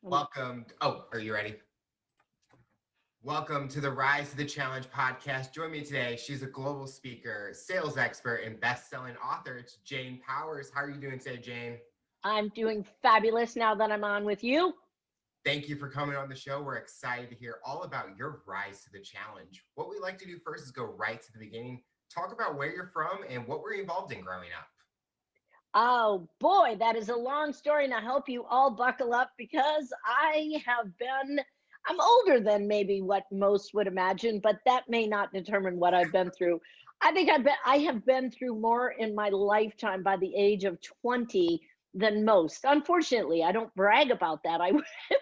Um, Welcome. Oh, are you ready? Welcome to the Rise to the Challenge podcast. Join me today. She's a global speaker, sales expert, and best-selling author. It's Jane Powers. How are you doing today, Jane? I'm doing fabulous now that I'm on with you. Thank you for coming on the show. We're excited to hear all about your rise to the challenge. What we like to do first is go right to the beginning, talk about where you're from and what were you involved in growing up. Oh boy, that is a long story, and I hope you all buckle up because I'm older than maybe what most would imagine, but that may not determine what I've been through. I have been through more in my lifetime by the age of 20 than most. Unfortunately, I don't brag about that. I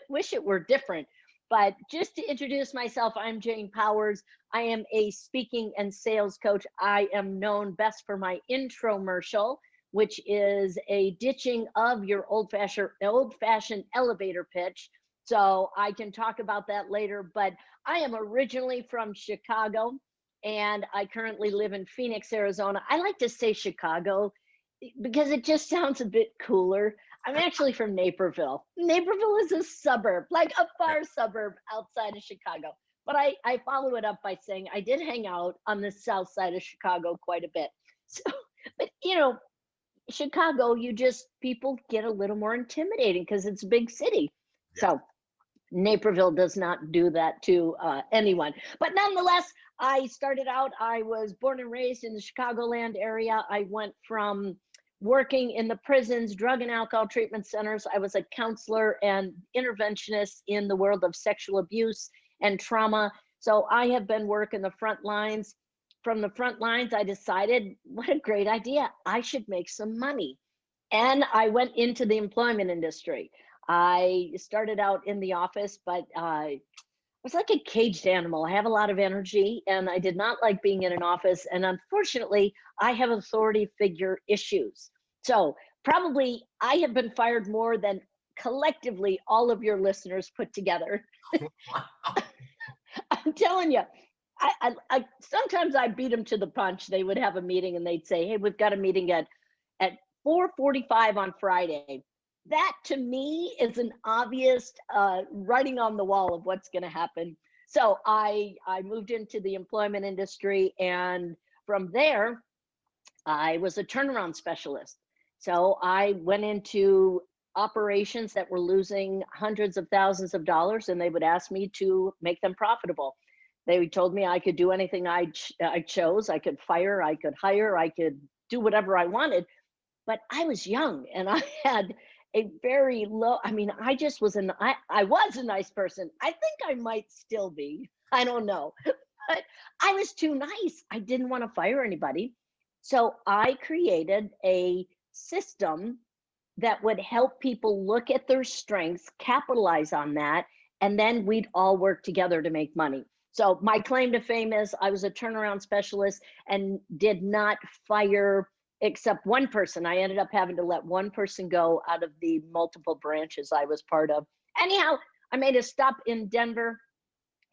wish it were different. But just to introduce myself, I'm Jane Powers. I am a speaking and sales coach. I am known best for my intromercial, which is a ditching of your old fashioned elevator pitch. So I can talk about that later, but I am originally from Chicago and I currently live in Phoenix, Arizona. I like to say Chicago because it just sounds a bit cooler. I'm actually from Naperville. Naperville is a suburb, like a Yeah. far suburb outside of Chicago. But I follow it up by saying I did hang out on the south side of Chicago quite a bit. So, but Chicago, people get a little more intimidating because it's a big city. Yeah. So Naperville does not do that to anyone. But nonetheless, I started out, I was born and raised in the Chicagoland area. I went from working in the prisons, drug and alcohol treatment centers. I was a counselor and interventionist in the world of sexual abuse and trauma. So I have been working the front lines. From the front lines, I decided, what a great idea. I should make some money. And I went into the employment industry. I started out in the office, but I was like a caged animal. I have a lot of energy and I did not like being in an office. And unfortunately, I have authority figure issues. So probably I have been fired more than collectively all of your listeners put together. I'm telling you, I sometimes I beat them to the punch. They would have a meeting and they'd say, "Hey, we've got a meeting at 4:45 on Friday." That to me is an obvious writing on the wall of what's going to happen. So I moved into the employment industry, and from there I was a turnaround specialist. So I went into operations that were losing hundreds of thousands of dollars, and they would ask me to make them profitable. They told me I could do anything I chose. I could fire, I could hire, I could do whatever I wanted. But I was young and I had a very low, I mean, I was a nice person. I think I might still be. I don't know. But I was too nice. I didn't want to fire anybody. So I created a system that would help people look at their strengths, capitalize on that, and then we'd all work together to make money. So my claim to fame is I was a turnaround specialist and did not fire except one person. I ended up having to let one person go out of the multiple branches I was part of. Anyhow, I made a stop in Denver,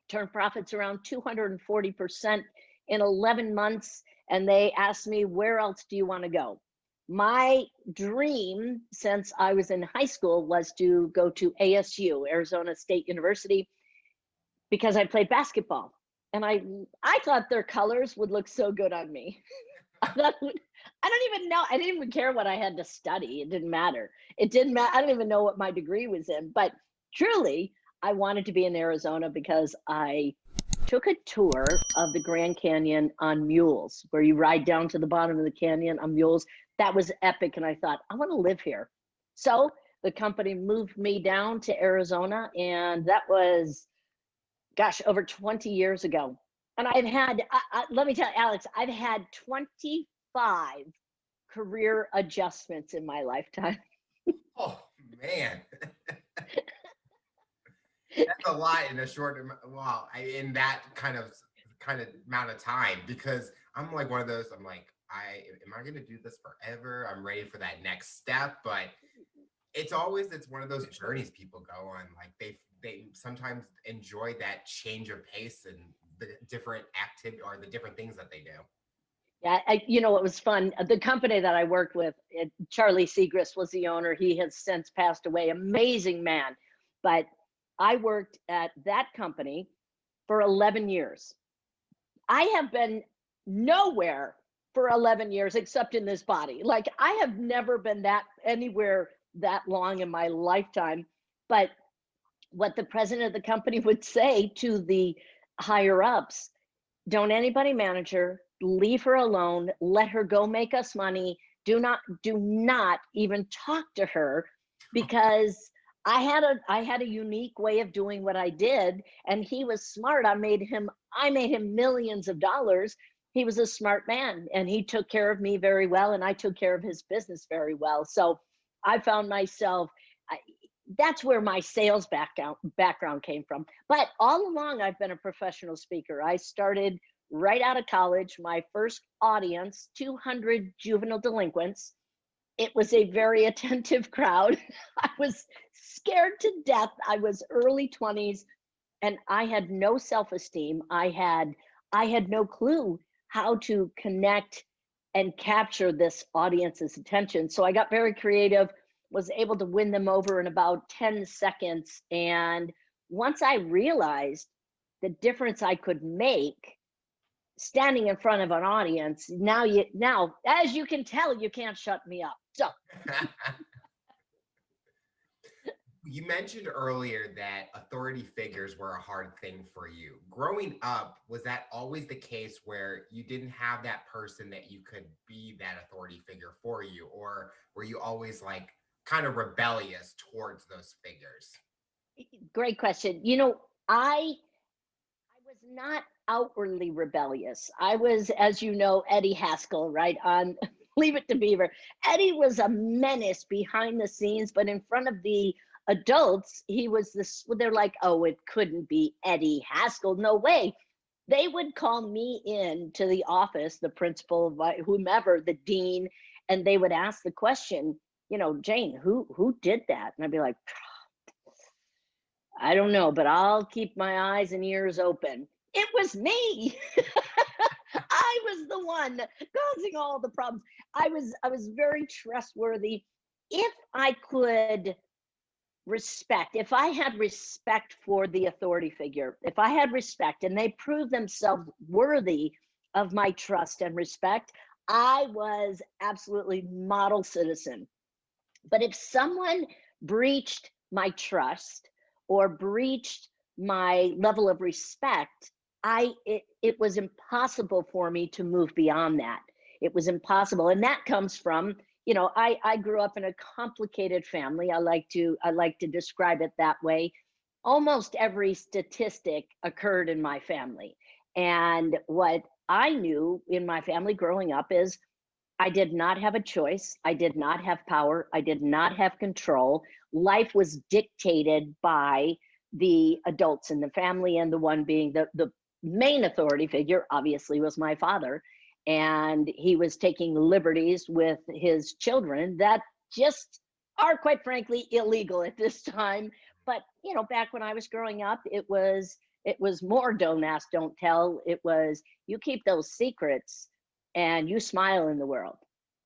turned profits around 240% in 11 months. And they asked me, where else do you want to go? My dream since I was in high school was to go to ASU, Arizona State University, because I played basketball. And I thought their colors would look so good on me. I thought, I don't even know. I didn't even care what I had to study. It didn't matter. It didn't matter. I don't even know what my degree was in. But truly, I wanted to be in Arizona because I took a tour of the Grand Canyon on mules, where you ride down to the bottom of the canyon on mules. That was epic. And I thought, I want to live here. So the company moved me down to Arizona. And that was, gosh, over 20 years ago. And let me tell you, Alex, I've had 25 career adjustments in my lifetime. Oh man, that's a lot in a short amount. Wow, in that kind of amount of time because I'm like one of those. I'm like, am I going to do this forever? I'm ready for that next step, but it's one of those journeys people go on. Like they sometimes enjoy that change of pace and the different activity or the different things that they do. Yeah, it was fun. The company that I worked with, Charlie Segrist was the owner. He has since passed away. Amazing man. but I worked at that company for 11 years. I have been nowhere for 11 years except in this body. Like, I have never been that anywhere that long in my lifetime. But what the president of the company would say to the higher ups, don't anybody manage her, leave her alone, let her go make us money. Do not even talk to her, because I had a unique way of doing what I did, and he was smart. I made him millions of dollars. He was a smart man, and he took care of me very well, and I took care of his business very well. So I found myself, that's where my sales background came from. But all along, I've been a professional speaker. I started right out of college. My first audience, 200 juvenile delinquents. It was a very attentive crowd. I was scared to death. I was early 20s, and I had no self-esteem. I had no clue how to connect and capture this audience's attention. So I got very creative, was able to win them over in about 10 seconds. And once I realized the difference I could make standing in front of an audience, now, as you can tell, you can't shut me up. So You mentioned earlier that authority figures were a hard thing for you. Growing up, was that always the case where you didn't have that person that you could be that authority figure for you? Or were you always like kind of rebellious towards those figures? great question. I was not outwardly rebellious. I was, as you know, Eddie Haskell, right, on Leave It to Beaver. Eddie was a menace behind the scenes, but in front of the adults, he was this, they're like, oh, it couldn't be Eddie Haskell. No way. They would call me in to the office, the principal, whomever, the dean, and they would ask the question, Jane, who did that? And I'd be like, I don't know, but I'll keep my eyes and ears open. It was me. I was the one causing all the problems. I was very trustworthy. If I could if I had respect for the authority figure, if I had respect and they proved themselves worthy of my trust and respect, I was absolutely model citizen. But if someone breached my trust or breached my level of respect, it was impossible for me to move beyond that. It was impossible. And that comes from, I grew up in a complicated family. I like to describe it that way. Almost every statistic occurred in my family. And what I knew in my family growing up is I did not have a choice. I did not have power. I did not have control. Life was dictated by the adults in the family, and the one being the main authority figure, obviously, was my father. And he was taking liberties with his children that just are, quite frankly, illegal at this time. But, back when I was growing up, it was more don't ask, don't tell. It was, you keep those secrets and you smile in the world.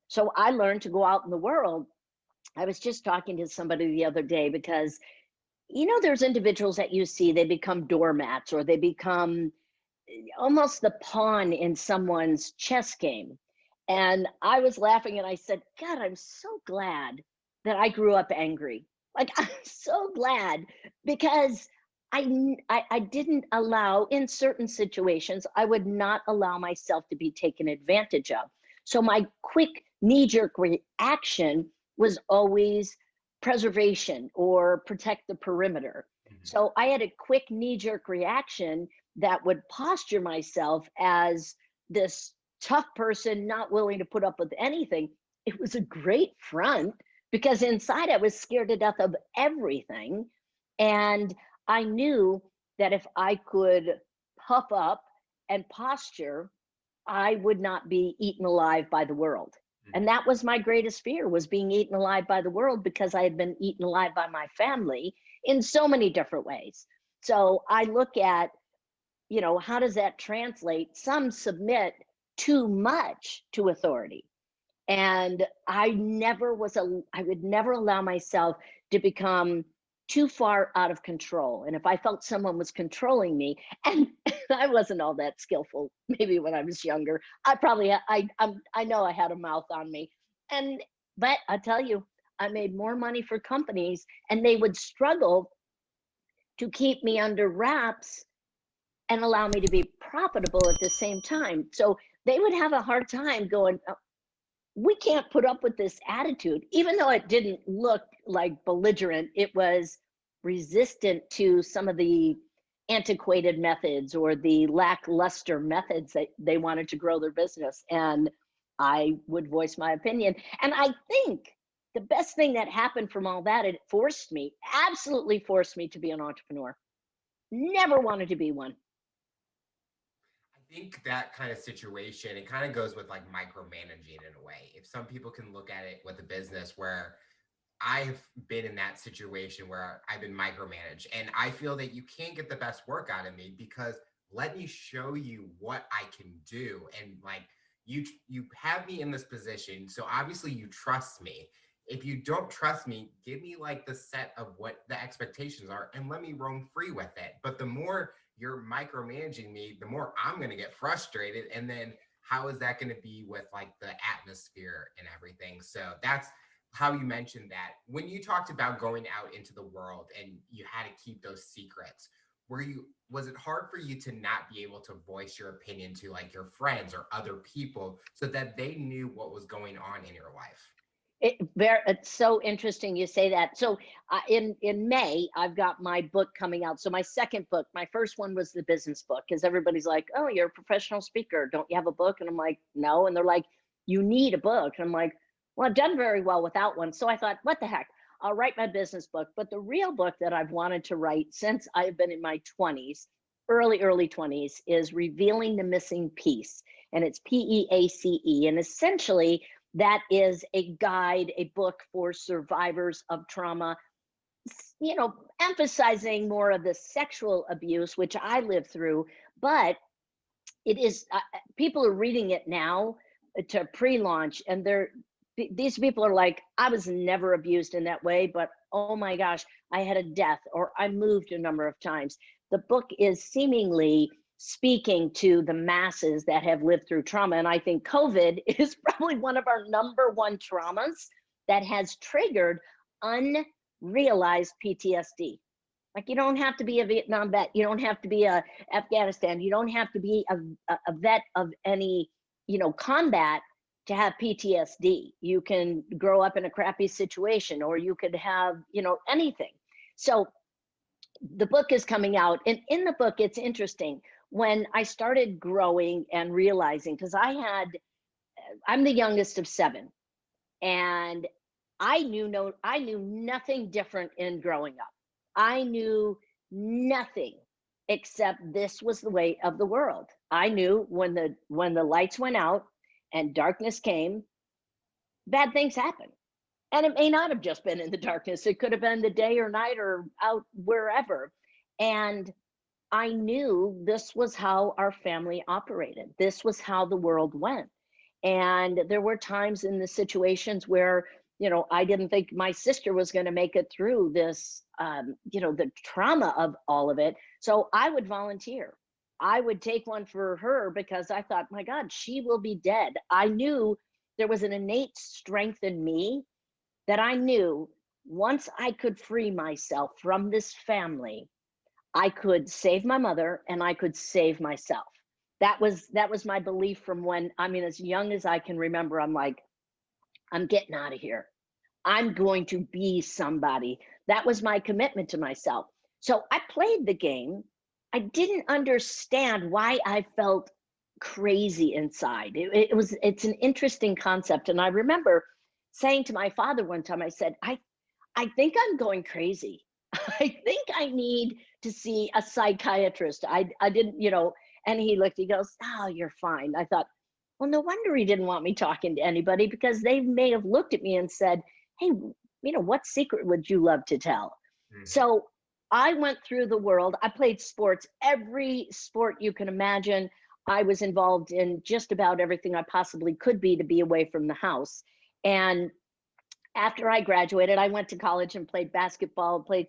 So I learned to go out in the world. I was just talking to somebody the other day because, there's individuals that you see, they become doormats, or they become almost the pawn in someone's chess game. And I was laughing and I said, God, I'm so glad that I grew up angry. Like, I'm so glad, because I didn't allow, in certain situations, I would not allow myself to be taken advantage of. So my quick knee-jerk reaction was always preservation or protect the perimeter. So I had a quick knee-jerk reaction that would posture myself as this tough person not willing to put up with anything. It was a great front, because inside I was scared to death of everything. And I knew that if I could puff up and posture, I would not be eaten alive by the world. And that was my greatest fear, was being eaten alive by the world, because I had been eaten alive by my family in so many different ways. So I look at, how does that translate? Some submit too much to authority. And I would never allow myself to become too far out of control. And if I felt someone was controlling me, and I wasn't all that skillful, maybe when I was younger, I probably, I know I had a mouth on me. And, but I tell you, I made more money for companies and they would struggle to keep me under wraps and allow me to be profitable at the same time. So they would have a hard time going, "Oh, we can't put up with this attitude," even though it didn't look like belligerent. It was resistant to some of the antiquated methods or the lackluster methods that they wanted to grow their business. And I would voice my opinion. And I think the best thing that happened from all that, it forced me, absolutely forced me to be an entrepreneur. Never wanted to be one. I think that kind of situation, it kind of goes with like micromanaging in a way. If some people can look at it with a business where I've been in that situation where I've been micromanaged, and I feel that you can't get the best work out of me because let me show you what I can do. And like you have me in this position, so obviously you trust me. If you don't trust me, give me like the set of what the expectations are and let me roam free with it. But the more you're micromanaging me, the more I'm going to get frustrated. And then how is that going to be with like the atmosphere and everything? So that's how you mentioned that. When you talked about going out into the world and you had to keep those secrets, was it hard for you to not be able to voice your opinion to like your friends or other people so that they knew what was going on in your life? It's so interesting you say that. So in May, I've got my book coming out. So my second book, my first one was the business book, because everybody's like, "Oh, you're a professional speaker. Don't you have a book?" And I'm like, "No." And they're like, "You need a book." And I'm like, "Well, I've done very well without one." So I thought, what the heck? I'll write my business book. But the real book that I've wanted to write since I've been in my 20s, early 20s, is Revealing the Missing Piece. And it's PEACE. And essentially, that is a guide, a book for survivors of trauma, emphasizing more of the sexual abuse, which I lived through. But it is, people are reading it now to pre-launch, and these people are like, "I was never abused in that way, but oh my gosh, I had a death or I moved a number of times." The book is seemingly speaking to the masses that have lived through trauma. And I think COVID is probably one of our number one traumas that has triggered unrealized PTSD. Like, you don't have to be a Vietnam vet. You don't have to be a Afghanistan. You don't have to be a vet of any, combat to have PTSD. You can grow up in a crappy situation, or you could have, anything. So the book is coming out, and in the book, it's interesting. When I started growing and realizing, because I'm the youngest of seven, and I knew nothing different in growing up. I knew nothing except this was the way of the world. I knew when the lights went out and darkness came, bad things happen. And it may not have just been in the darkness. It could have been the day or night or out wherever. And I knew this was how our family operated. This was how the world went. And there were times in the situations where, I didn't think my sister was going to make it through this, the trauma of all of it. So I would volunteer. I would take one for her because I thought, my God, she will be dead. I knew there was an innate strength in me that I knew once I could free myself from this family, I could save my mother and I could save myself. That was my belief from when, as young as I can remember. I'm like, I'm getting out of here. I'm going to be somebody. That was my commitment to myself. So I played the game. I didn't understand why I felt crazy inside. It's an interesting concept. And I remember saying to my father one time, I said, I think I'm going crazy. I think I need to see a psychiatrist. I didn't, and he goes, "Oh, you're fine." I thought, well, no wonder he didn't want me talking to anybody, because they may have looked at me and said, "Hey, what secret would you love to tell?" Mhm. So I went through the world. I played sports, every sport you can imagine. I was involved in just about everything I possibly could be to be away from the house. And After I graduated, I went to college and played basketball, played,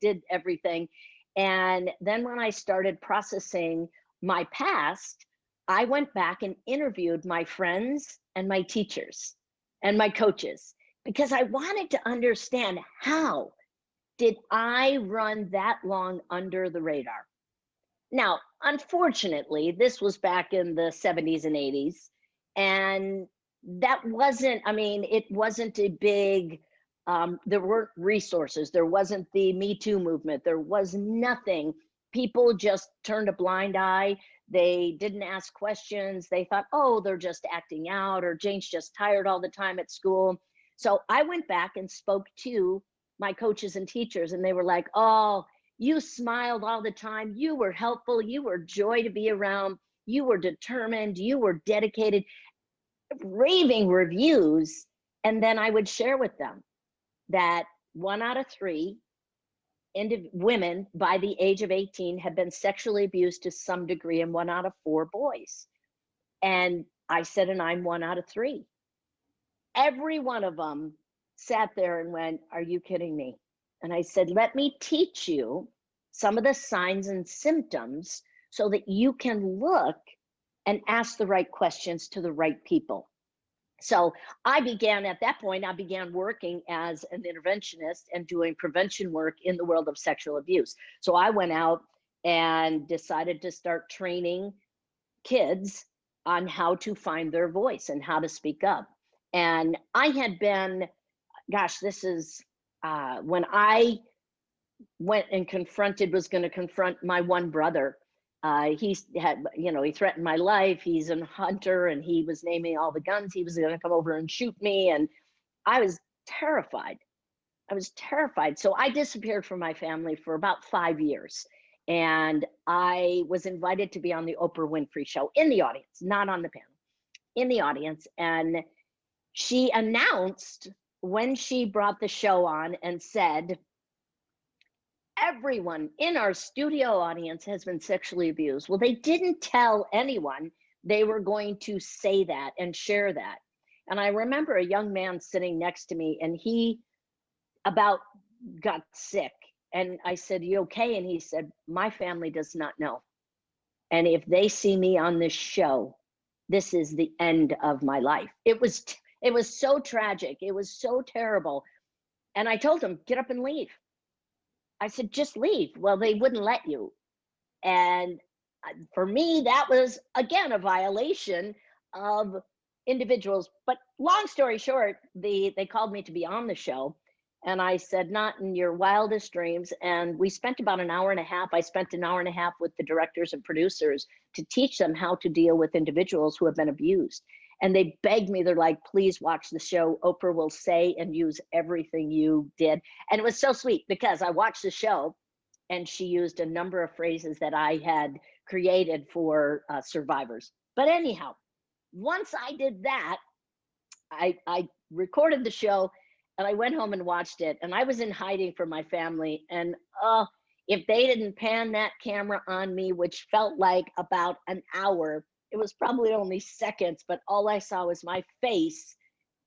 did everything. And then when I started processing my past, I went back and interviewed my friends and my teachers and my coaches because I wanted to understand, how did I run that long under the radar? Now, unfortunately, this was back in the 70s and 80s. And that wasn't, I mean, it wasn't a big, there weren't resources. There wasn't the Me Too movement. There was nothing. People just turned a blind eye. They didn't ask questions. They thought, oh, they're just acting out, or Jane's just tired all the time at school. So I went back and spoke to my coaches and teachers, and they were like, oh, you smiled all the time. You were helpful. You were joy to be around. You were determined. You were dedicated, raving reviews. And then I would share with them that 1 out of 3 women by the age of 18 had been sexually abused to some degree, and 1 out of 4 boys. And I said, and I'm 1 out of 3. Every one of them sat there and went, are you kidding me? And I said, let me teach you some of the signs and symptoms so that you can look and ask the right questions to the right people. So I began, at that point, I began working as an interventionist and doing prevention work in the world of sexual abuse. So I went out and decided to start training kids on how to find their voice and how to speak up. And I had been, gosh, this is when I went and was going to confront my one brother. He had, he threatened my life. He's a hunter, and he was naming all the guns. He was going to come over and shoot me. And I was terrified. I was terrified. So I disappeared from my family for about 5 years. And I was invited to be on the Oprah Winfrey Show, in the audience, not on the panel, in the audience. And she announced, when she brought the show on, and said, everyone in our studio audience has been sexually abused. Well, they didn't tell anyone they were going to say that and share that. And I remember a young man sitting next to me, and he about got sick. And I said, you okay? And he said, my family does not know. And if they see me on this show, this is the end of my life. It was so tragic. It was so terrible. And I told him, get up and leave. I said, just leave. Well, they wouldn't let you. And for me, that was, again, a violation of individuals. But long story short, they called me to be on the show. And I said, not in your wildest dreams. And we spent about an hour and a half. I spent an hour and a half with the directors and producers to teach them how to deal with individuals who have been abused. And they begged me, they're like, please watch the show. Oprah will say and use everything you did. And it was so sweet, because I watched the show and she used a number of phrases that I had created for survivors. But anyhow, once I did that, I recorded the show, and I went home and watched it. And I was in hiding from my family. And if they didn't pan that camera on me, which felt like about an hour, it was probably only seconds, but all I saw was my face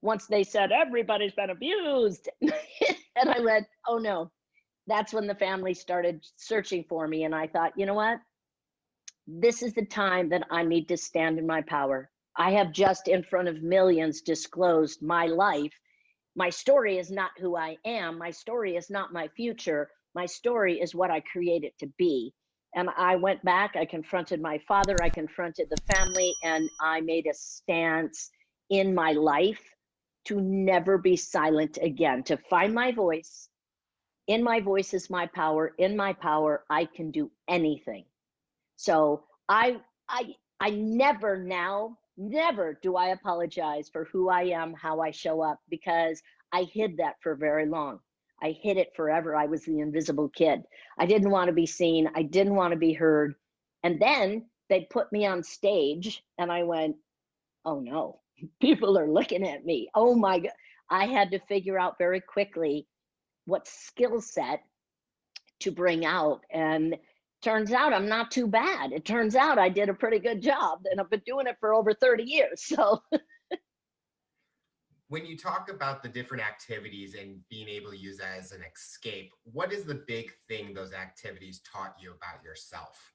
once they said, everybody's been abused. And I went, oh no. That's when the family started searching for me. And I thought, you know what? This is the time that I need to stand in my power. I have just, in front of millions, disclosed my life. My story is not who I am. My story is not my future. My story is what I create it to be. And I went back, I confronted my father, I confronted the family, and I made a stance in my life to never be silent again, to find my voice. In my voice is my power. In my power, I can do anything. So I never do I apologize for who I am, how I show up, because I hid that for very long. I hid it forever. I was the invisible kid. I didn't want to be seen. I didn't want to be heard. And then they put me on stage, and I went, oh no, people are looking at me. Oh my God. I had to figure out very quickly what skill set to bring out. And turns out I'm not too bad. It turns out I did a pretty good job, and I've been doing it for over 30 years. So When you talk about the different activities and being able to use that as an escape, what is the big thing those activities taught you about yourself?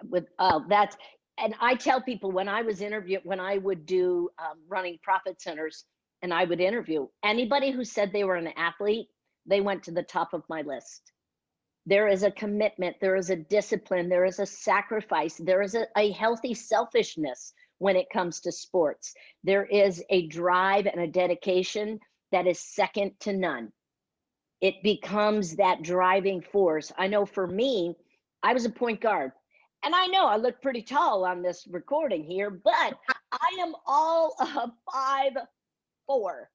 With that's and I tell people when I was interviewed, when I would do running profit centers, and I would interview anybody who said they were an athlete, they went to the top of my list. There is a commitment, there is a discipline, there is a sacrifice, there is a healthy selfishness when it comes to sports. There is a drive and a dedication that is second to none. It becomes that driving force. I know for me, I was a point guard. And I know I look pretty tall on this recording here, but I am all of 5'4".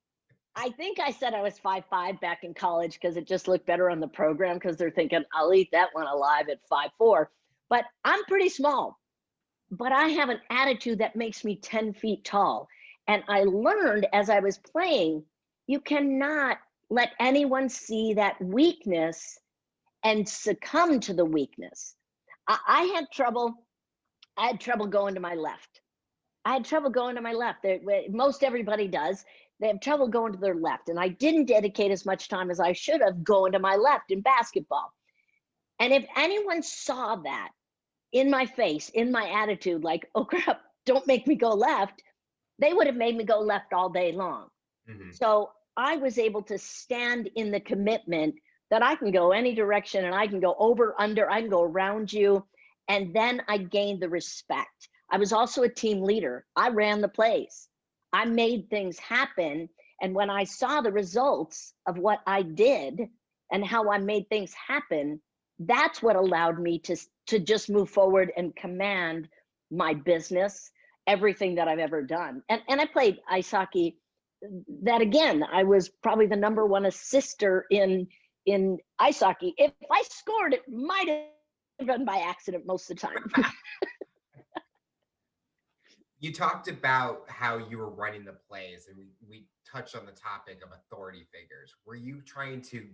I think I said I was 5'5" back in college because it just looked better on the program because they're thinking I'll eat that one alive at 5'4". But I'm pretty small. But I have an attitude that makes me 10 feet tall. And I learned as I was playing, you cannot let anyone see that weakness and succumb to the weakness. I had trouble going to my left. I had trouble going to my left. Most everybody does. They have trouble going to their left. And I didn't dedicate as much time as I should have going to my left in basketball. And if anyone saw that in my face, in my attitude, like, oh crap, don't make me go left, they would have made me go left all day long. Mm-hmm. So I was able to stand in the commitment that I can go any direction and I can go over, under, I can go around you. And then I gained the respect. I was also a team leader. I ran the plays. I made things happen. And when I saw the results of what I did and how I made things happen, that's what allowed me to just move forward and command my business, everything that I've ever done. And I played ice hockey. That again, I was probably the number one assister in ice hockey. If I scored, it might have been by accident most of the time. You talked about how you were running the plays, and we touched on the topic of authority figures. Were you trying to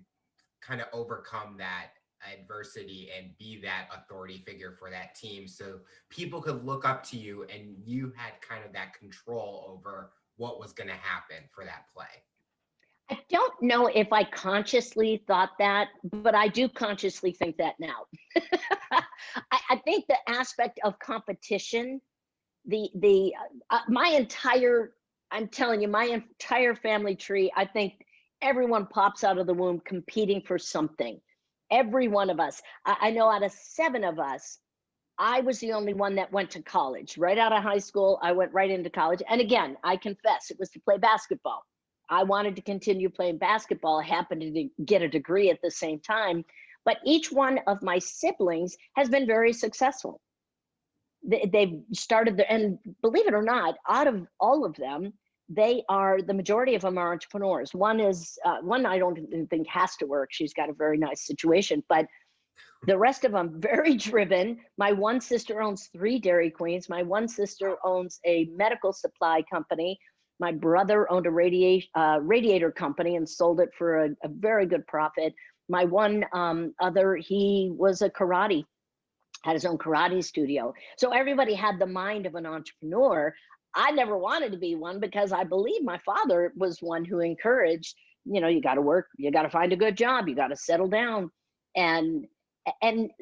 kind of overcome that adversity and be that authority figure for that team so people could look up to you and you had kind of that control over what was going to happen for that play? I don't know if I consciously thought that, but I do consciously think that now. I think the aspect of competition, my entire, I'm telling you, my entire family tree, I think everyone pops out of the womb competing for something. Every one of us. I know out of 7 of us, I was the only one that went to college. Right out of high school, I went right into college. And again, I confess, it was to play basketball. I wanted to continue playing basketball. I happened to get a degree at the same time. But each one of my siblings has been very successful. They've started and believe it or not, out of all of them, the majority of them are entrepreneurs. One I don't even think has to work. She's got a very nice situation, but the rest of them very driven. My one sister owns 3 Dairy Queens. My one sister owns a medical supply company. My brother owned a radiator company and sold it for a very good profit. My one other, he was a karate, had his own karate studio. So everybody had the mind of an entrepreneur. I never wanted to be one because I believe my father was one who encouraged, you got to work, you got to find a good job, you got to settle down. And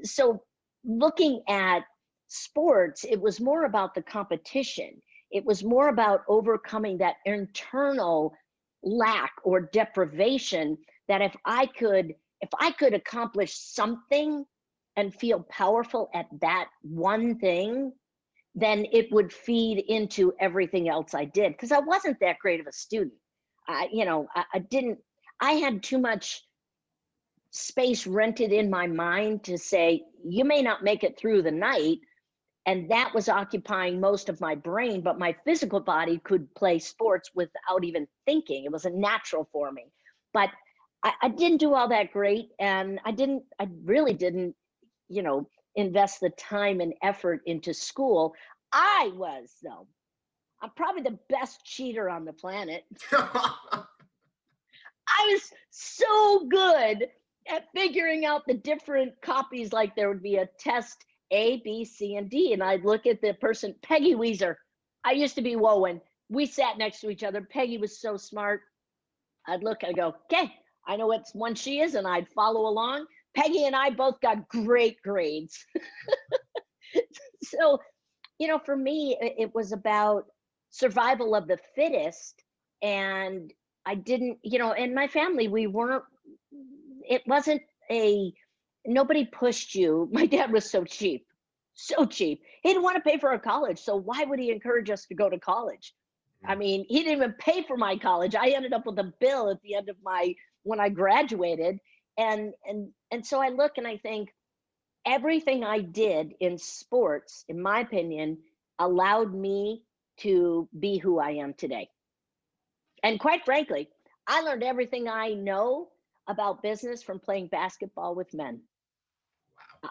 so looking at sports, it was more about the competition. It was more about overcoming that internal lack or deprivation, that if I could accomplish something and feel powerful at that one thing, then it would feed into everything else I did. Because I wasn't that great of a student. I had too much space rented in my mind to say, you may not make it through the night. And that was occupying most of my brain, but my physical body could play sports without even thinking. It was a natural for me. But I didn't do all that great. And I really didn't, invest the time and effort into school. I was, though. I'm probably the best cheater on the planet. I was so good at figuring out the different copies, like there would be a test A, B, C, and D. And I'd look at the person, Peggy Weezer. I used to be Wowen. we sat next to each other. Peggy was so smart. I'd look, I'd go, okay, I know what one she is, and I'd follow along. Peggy and I both got great grades. So, for me, it was about survival of the fittest. And I didn't, in my family, it wasn't nobody pushed you. My dad was so cheap, so cheap. He didn't want to pay for a college. So why would he encourage us to go to college? I mean, he didn't even pay for my college. I ended up with a bill at the end of when I graduated. And so I look and I think everything I did in sports, in my opinion, allowed me to be who I am today. And quite frankly, I learned everything I know about business from playing basketball with men. Wow.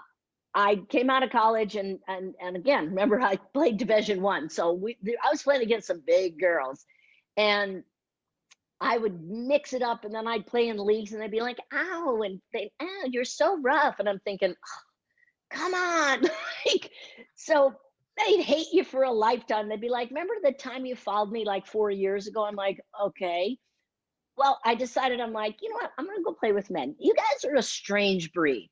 I came out of college and again, remember I played Division One, so I was playing against some big girls, and I would mix it up, and then I'd play in leagues, and they'd be like, "Ow!" and "Oh, you're so rough," and I'm thinking, oh, "Come on!" like, so they'd hate you for a lifetime. They'd be like, "Remember the time you fouled me like 4 years ago?" I'm like, "Okay." Well, I decided, I'm like, you know what? I'm gonna go play with men. You guys are a strange breed.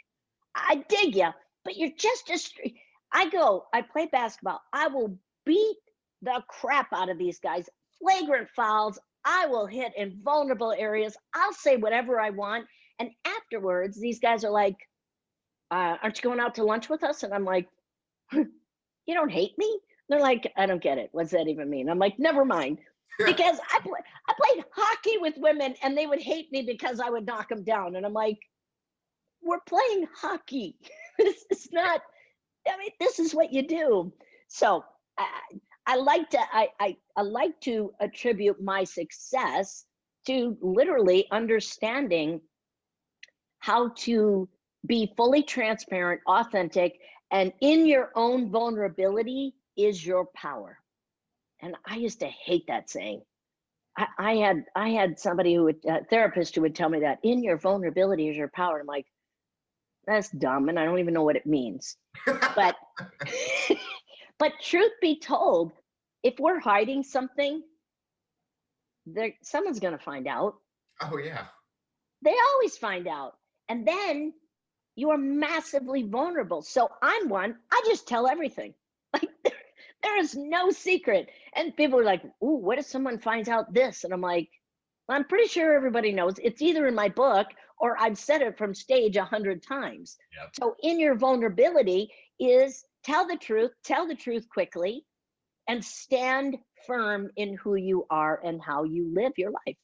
I dig you, but you're just a I play basketball. I will beat the crap out of these guys. Flagrant fouls. I will hit in vulnerable areas. I'll say whatever I want. And afterwards, these guys are like, aren't you going out to lunch with us? And I'm like, you don't hate me? They're like, I don't get it. What's that even mean? I'm like, never mind. Because I played hockey with women and they would hate me because I would knock them down. And I'm like, we're playing hockey. This is not, I mean, this is what you do. So I like to attribute my success to literally understanding how to be fully transparent, authentic, and in your own vulnerability is your power. And I used to hate that saying. I had somebody a therapist who would tell me that in your vulnerability is your power. I'm like, that's dumb, and I don't even know what it means. But but truth be told, if we're hiding something, someone's gonna find out. Oh yeah. They always find out. And then you are massively vulnerable. So I'm one, I just tell everything. Like there is no secret. And people are like, ooh, what if someone finds out this? And I'm like, well, I'm pretty sure everybody knows. It's either in my book or I've said it from stage 100 times. Yep. So in your vulnerability is tell the truth quickly, and stand firm in who you are and how you live your life.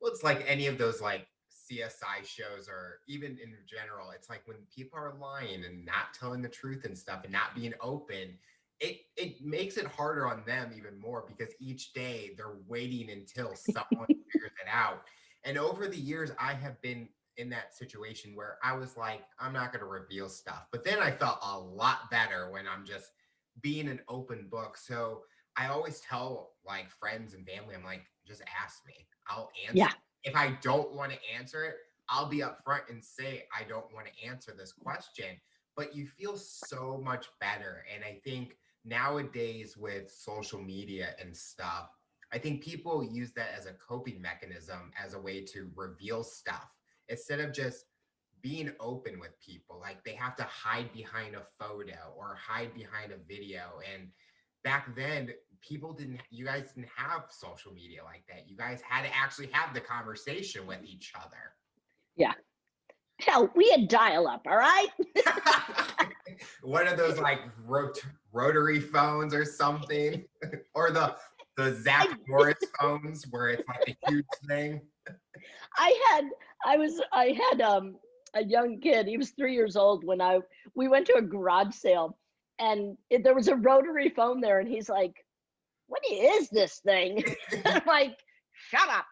Well, it's like any of those like CSI shows, or even in general, it's like when people are lying and not telling the truth and stuff and not being open, it makes it harder on them even more, because each day they're waiting until someone figures it out. And over the years, I have been in that situation where I was like, I'm not going to reveal stuff. But then I felt a lot better when I'm just being an open book. So I always tell like friends and family, I'm like, just ask me. I'll answer. Yeah. If I don't want to answer it, I'll be upfront and say, I don't want to answer this question. But you feel so much better. And I think nowadays with social media and stuff, I think people use that as a coping mechanism, as a way to reveal stuff instead of just being open with people. Like they have to hide behind a photo or hide behind a video. And back then, you guys didn't have social media like that. You guys had to actually have the conversation with each other. Yeah. Hell, we had dial up, all right? One of those like rotary phones or something, or the Zach Morris phones where it's like a huge thing. I had a young kid. He was 3 years old when we went to a garage sale, and there was a rotary phone there, and he's like, what is this thing? I'm like, shut up.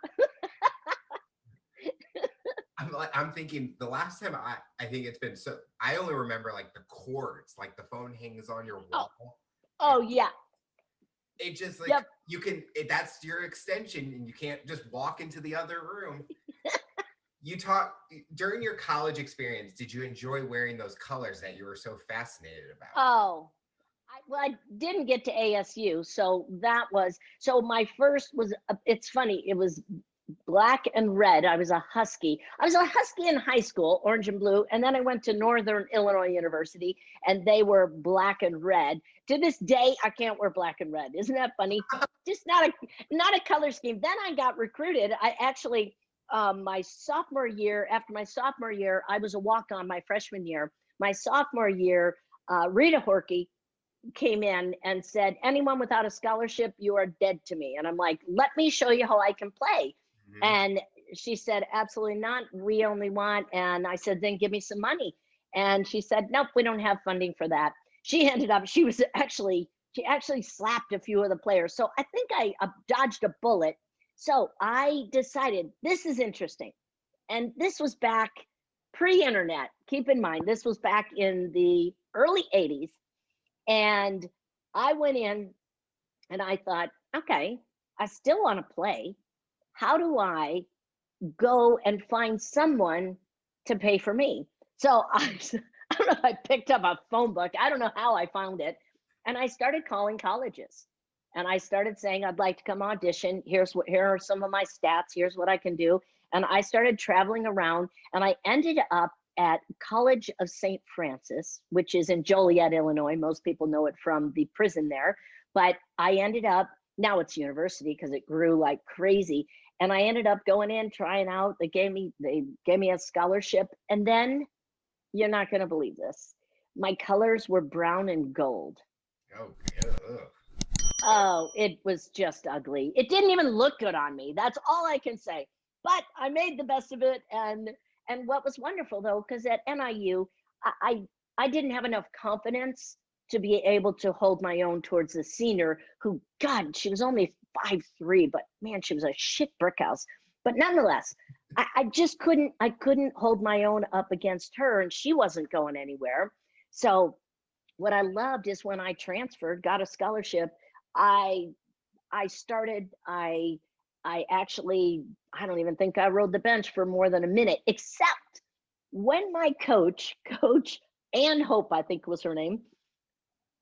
I'm thinking the last time I think it's been, so I only remember like the cords, like the phone hangs on your wall. Oh yeah. It just like, yep. That's your extension, and you can't just walk into the other room. During your college experience, did you enjoy wearing those colors that you were so fascinated about? Oh, I I didn't get to ASU, so my first was. It's funny. It was black and red. I was a Husky. I was a Husky in high school, orange and blue, and then I went to Northern Illinois University, and they were black and red. To this day, I can't wear black and red. Isn't that funny? Just not a color scheme. Then I got recruited. I actually, my sophomore year, after my sophomore year, I was a walk-on my freshman year. My sophomore year, Rita Horkey came in and said, anyone without a scholarship, you are dead to me. And I'm like, let me show you how I can play. Mm-hmm. And she said, absolutely not. We only want, and I said, then give me some money. And she said, nope, we don't have funding for that. She actually slapped a few of the players. So I think I dodged a bullet. So I decided this is interesting. And this was back pre-internet. Keep in mind, this was back in the early 80s. And I went in and I thought, okay, I still want to play. How do I go and find someone to pay for me? So I don't know if I picked up a phone book. I don't know how I found it. And I started calling colleges. And I started saying, I'd like to come audition. Here are some of my stats. Here's what I can do. And I started traveling around, and I ended up at College of St. Francis, which is in Joliet, Illinois. Most people know it from the prison there. But I ended up, now it's university because it grew like crazy. And I ended up going in, trying out. They gave me a scholarship. And then, you're not going to believe this, my colors were brown and gold. Oh, yeah. Oh, it was just ugly. It didn't even look good on me. That's all I can say. But I made the best of it. And what was wonderful, though, because at NIU, I didn't have enough confidence to be able to hold my own towards the senior who, God, she was only 5'3", but man, she was a shit brick house. But nonetheless, I just couldn't hold my own up against her, and she wasn't going anywhere. So what I loved is when I transferred, got a scholarship, I actually, I don't even think I rode the bench for more than a minute, except when my coach Ann Hope, I think was her name,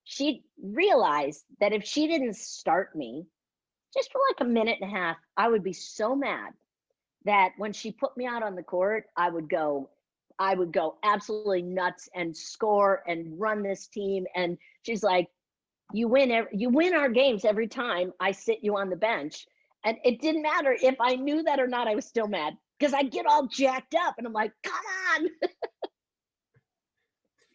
she realized that if she didn't start me just for like a minute and a half, I would be so mad that when she put me out on the court, I would go absolutely nuts and score and run this team. And she's like, you win our games every time I sit you on the bench. And it didn't matter if I knew that or not, I was still mad because I get all jacked up and I'm like, come on.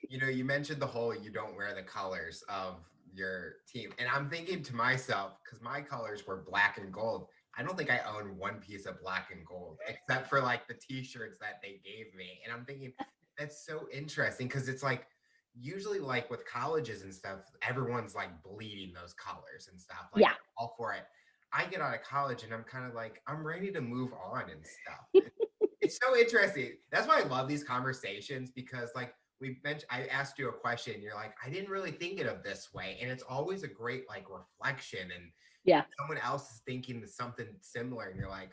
You know, you mentioned the whole, you don't wear the colors of your team. And I'm thinking to myself, because my colors were black and gold, I don't think I own one piece of black and gold, except for like the t-shirts that they gave me. And I'm thinking, that's so interesting because it's like, usually like with colleges and stuff, everyone's like bleeding those colors and stuff. Like, yeah. All for it. I get out of college and I'm kind of like, I'm ready to move on and stuff. It's so interesting. That's why I love these conversations because like I asked you a question and you're like, I didn't really think it of this way. And it's always a great like reflection and someone else is thinking something similar and you're like,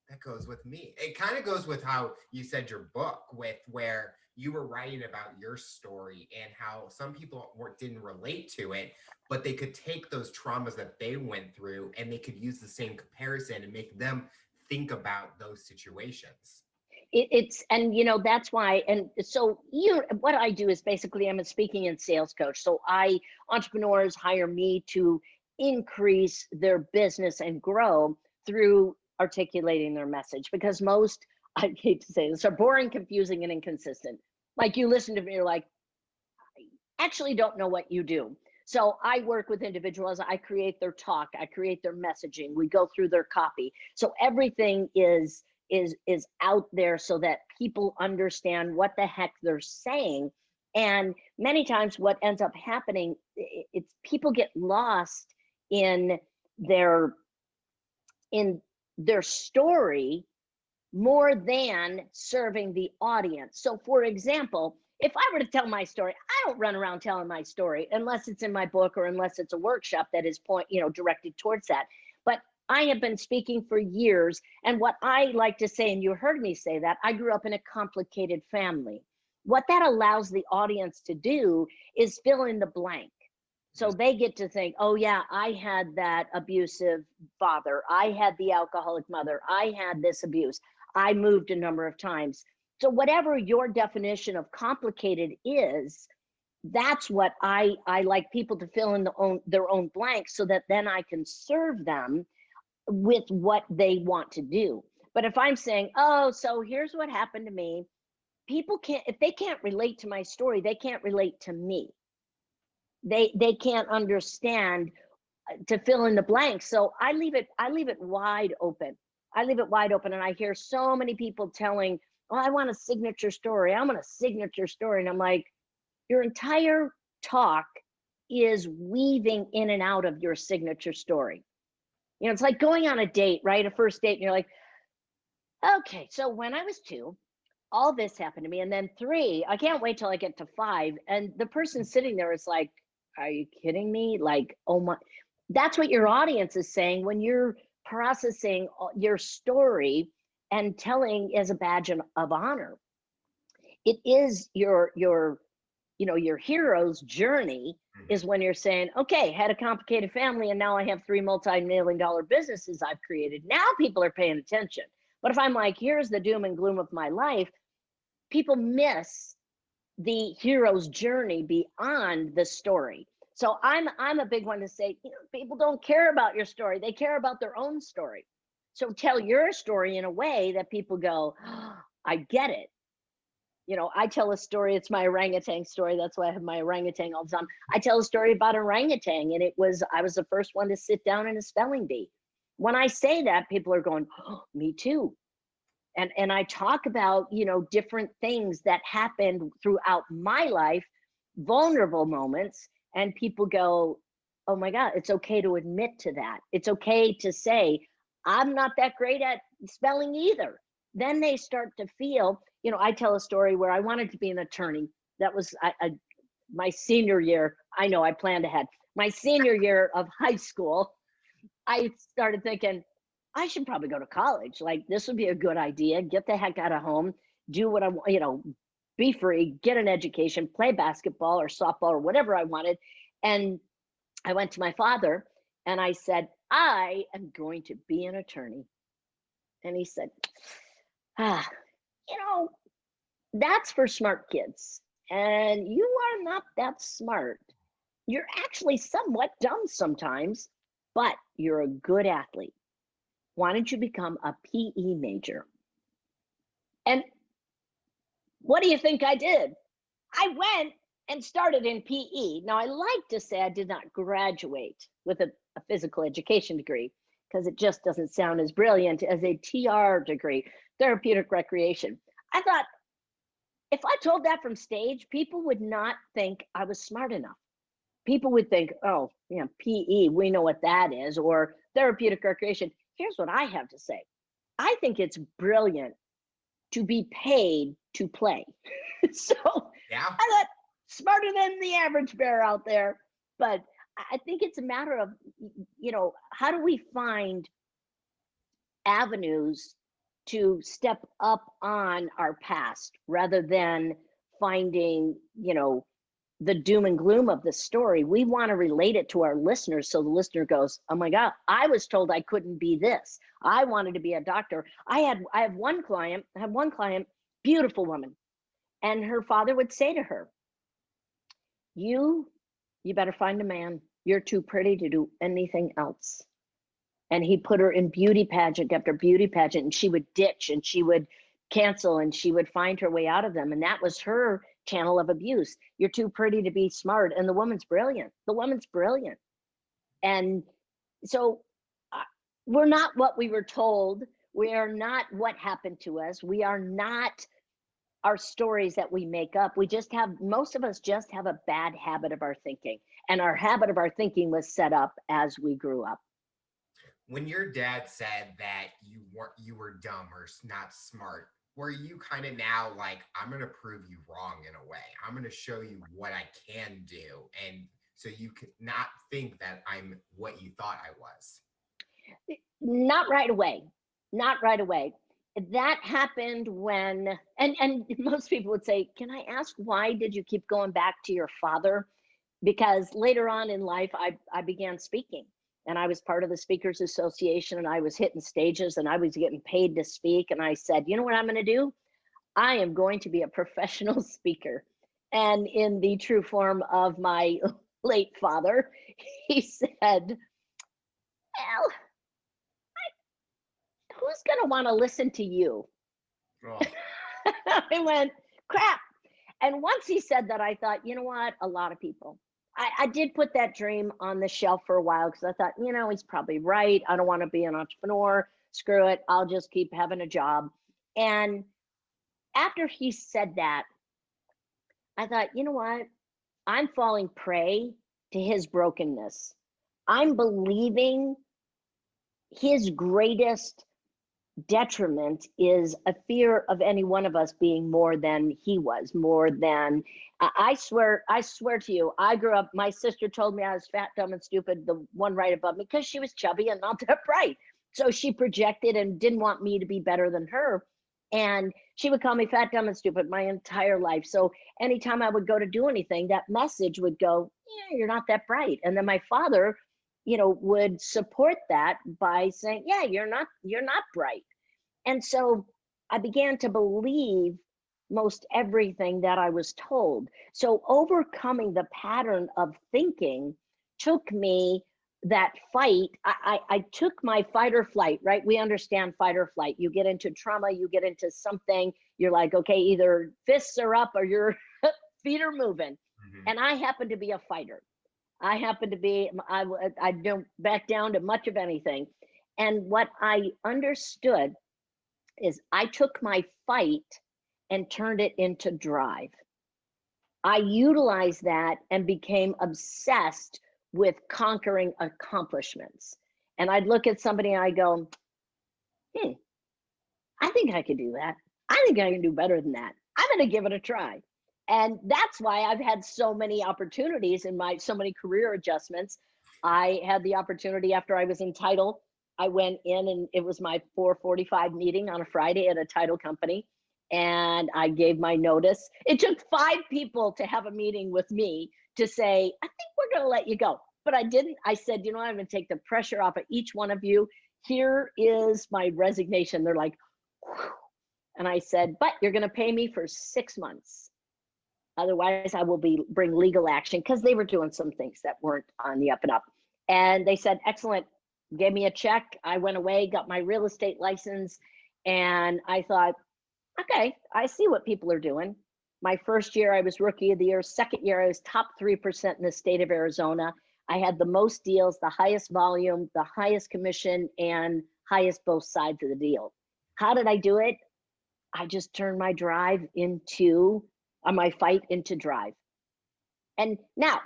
that goes with me. It kind of goes with how you said your book with where you were writing about your story and how some people didn't relate to it, but they could take those traumas that they went through and they could use the same comparison and make them think about those situations. And you know, that's why. And so what I do is basically I'm a speaking and sales coach. So entrepreneurs hire me to increase their business and grow through articulating their message, because most, I hate to say this, are boring, confusing, and inconsistent. Like you listen to me, you're like, I actually don't know what you do. So I work with individuals, I create their talk, I create their messaging, we go through their copy. So everything is out there so that people understand what the heck they're saying. And many times what ends up happening, it's people get lost in their story more than serving the audience. So for example, if I were to tell my story, I don't run around telling my story unless it's in my book or unless it's a workshop that is directed towards that. But I have been speaking for years, and what I like to say, and you heard me say that, I grew up in a complicated family. What that allows the audience to do is fill in the blank. So they get to think, oh yeah, I had that abusive father. I had the alcoholic mother. I had this abuse. I moved a number of times. So whatever your definition of complicated is, that's what I like people to fill in their own blanks so that then I can serve them with what they want to do. But if I'm saying, oh, so here's what happened to me, people can't, if they can't relate to my story, they can't relate to me. They can't understand to fill in the blanks. So I leave it wide open. I leave it wide open. And I hear so many people telling, oh, I want a signature story. I want a signature story. And I'm like, your entire talk is weaving in and out of your signature story. You know, it's like going on a date, right? A first date, and you're like, okay, so when I was 2, all this happened to me. And then 3, I can't wait till I get to 5. And the person sitting there is like, are you kidding me? Like, oh my, that's what your audience is saying when you're processing your story and telling as a badge of honor. It is your hero's journey is when you're saying, okay, had a complicated family and now I have 3 multi-million-dollar businesses I've created. Now people are paying attention. But if I'm like, here's the doom and gloom of my life, people miss the hero's journey beyond the story. So I'm a big one to say, people don't care about your story. They care about their own story. So tell your story in a way that people go, oh, I get it. I tell a story, it's my orangutan story. That's why I have my orangutan all the time. I tell a story about orangutan, and I was the first one to sit down in a spelling bee. When I say that, people are going, oh, me too. And I talk about, different things that happened throughout my life, vulnerable moments, and people go, oh my God, it's okay to admit to that. It's okay to say, I'm not that great at spelling either. Then they start to feel, I tell a story where I wanted to be an attorney. That was my senior year. I know I planned ahead. My senior year of high school, I started thinking, I should probably go to college. Like, this would be a good idea. Get the heck out of home, do what I want, be free, get an education, play basketball or softball or whatever I wanted. And I went to my father and I said, I am going to be an attorney. And he said, ah, that's for smart kids. And you are not that smart. You're actually somewhat dumb sometimes, but you're a good athlete. Why don't you become a PE major? And what do you think I did? I went and started in PE. Now, I like to say I did not graduate with a physical education degree because it just doesn't sound as brilliant as a TR degree, therapeutic recreation. I thought if I told that from stage, people would not think I was smart enough. People would think, oh, yeah, PE, we know what that is, or therapeutic recreation. Here's what I have to say. I think it's brilliant to be paid to play. So Yeah. I thought smarter than the average bear out there. But I think it's a matter of, how do we find avenues to step up on our past rather than finding, the doom and gloom of the story. We want to relate it to our listeners. So the listener goes, oh my God, I was told I couldn't be this. I wanted to be a doctor. I have one client, beautiful woman. And her father would say to her, you better find a man. You're too pretty to do anything else. And he put her in beauty pageant after beauty pageant, and she would ditch and she would cancel and she would find her way out of them. And that was her channel of abuse. You're too pretty to be smart. And the woman's brilliant. And so we're not what we were told. We are not what happened to us. We are not our stories that we make up. Most of us just have a bad habit of our thinking. And our habit of our thinking was set up as we grew up. When your dad said that you were dumb or not smart, were you kind of now like, I'm going to prove you wrong in a way. I'm going to show you what I can do. And so you could not think that I'm what you thought I was. Not right away. That happened when, and most people would say, can I ask, why did you keep going back to your father? because later on in life, I began speaking, and I was part of the Speakers Association, and I was hitting stages, and I was getting paid to speak. And I said, you know what I'm going to do? I am going to be a professional speaker. And in the true form of my late father, he said, well, who's going to want to listen to you? Oh, I went, crap. And once he said that, I thought, you know what? A lot of people. I did put that dream on the shelf for a while because I thought, you know, he's probably right. I don't want to be an entrepreneur. Screw it. I'll just keep having a job. And after he said that, I thought, you know what? I'm falling prey to his brokenness. I'm believing his greatest detriment is a fear of any one of us being more than he was, more than I swear to you, I grew up, my sister told me I was fat, dumb, and stupid, the one right above me, because she was chubby and not that bright. So she projected and didn't want me to be better than her. And she would call me fat, dumb, and stupid my entire life. So anytime I would go to do anything, that message would go, yeah, you're not that bright. And then my father, you know, would support that by saying, yeah, you're not bright. And so I began to believe most everything that I was told. So overcoming the pattern of thinking took me that fight. I took my fight or flight, right? We understand fight or flight. You get into trauma, you get into something, you're like, okay, either fists are up or your feet are moving. mhm. And I happen to be a fighter. I happen to be, I don't back down to much of anything. And what I understood is I took my fight and turned it into drive. I utilized that and became obsessed with conquering accomplishments. And I'd look at somebody and I go, I think I could do that. I think I can do better than that. I'm going to give it a try. And that's why I've had so many opportunities in my, so many career adjustments. I had the opportunity after I was in title. I went in and it was my 4:45 meeting on a Friday at a title company. And I gave my notice. It took 5 people to have a meeting with me to say, I think we're going to let you go. But I didn't. I said, you know, I'm going to take the pressure off of each one of you. Here is my resignation. They're like, whew. And I said, but you're going to pay me for 6 months. Otherwise, I will bring legal action, because they were doing some things that weren't on the up and up. And they said, excellent. Gave me a check. I went away, got my real estate license. And I thought, okay, I see what people are doing. My first year, I was rookie of the year. Second year, I was top 3% in the state of Arizona. I had the most deals, the highest volume, the highest commission, and highest both sides of the deal. How did I do it? I just turned my drive into, my fight into drive. And now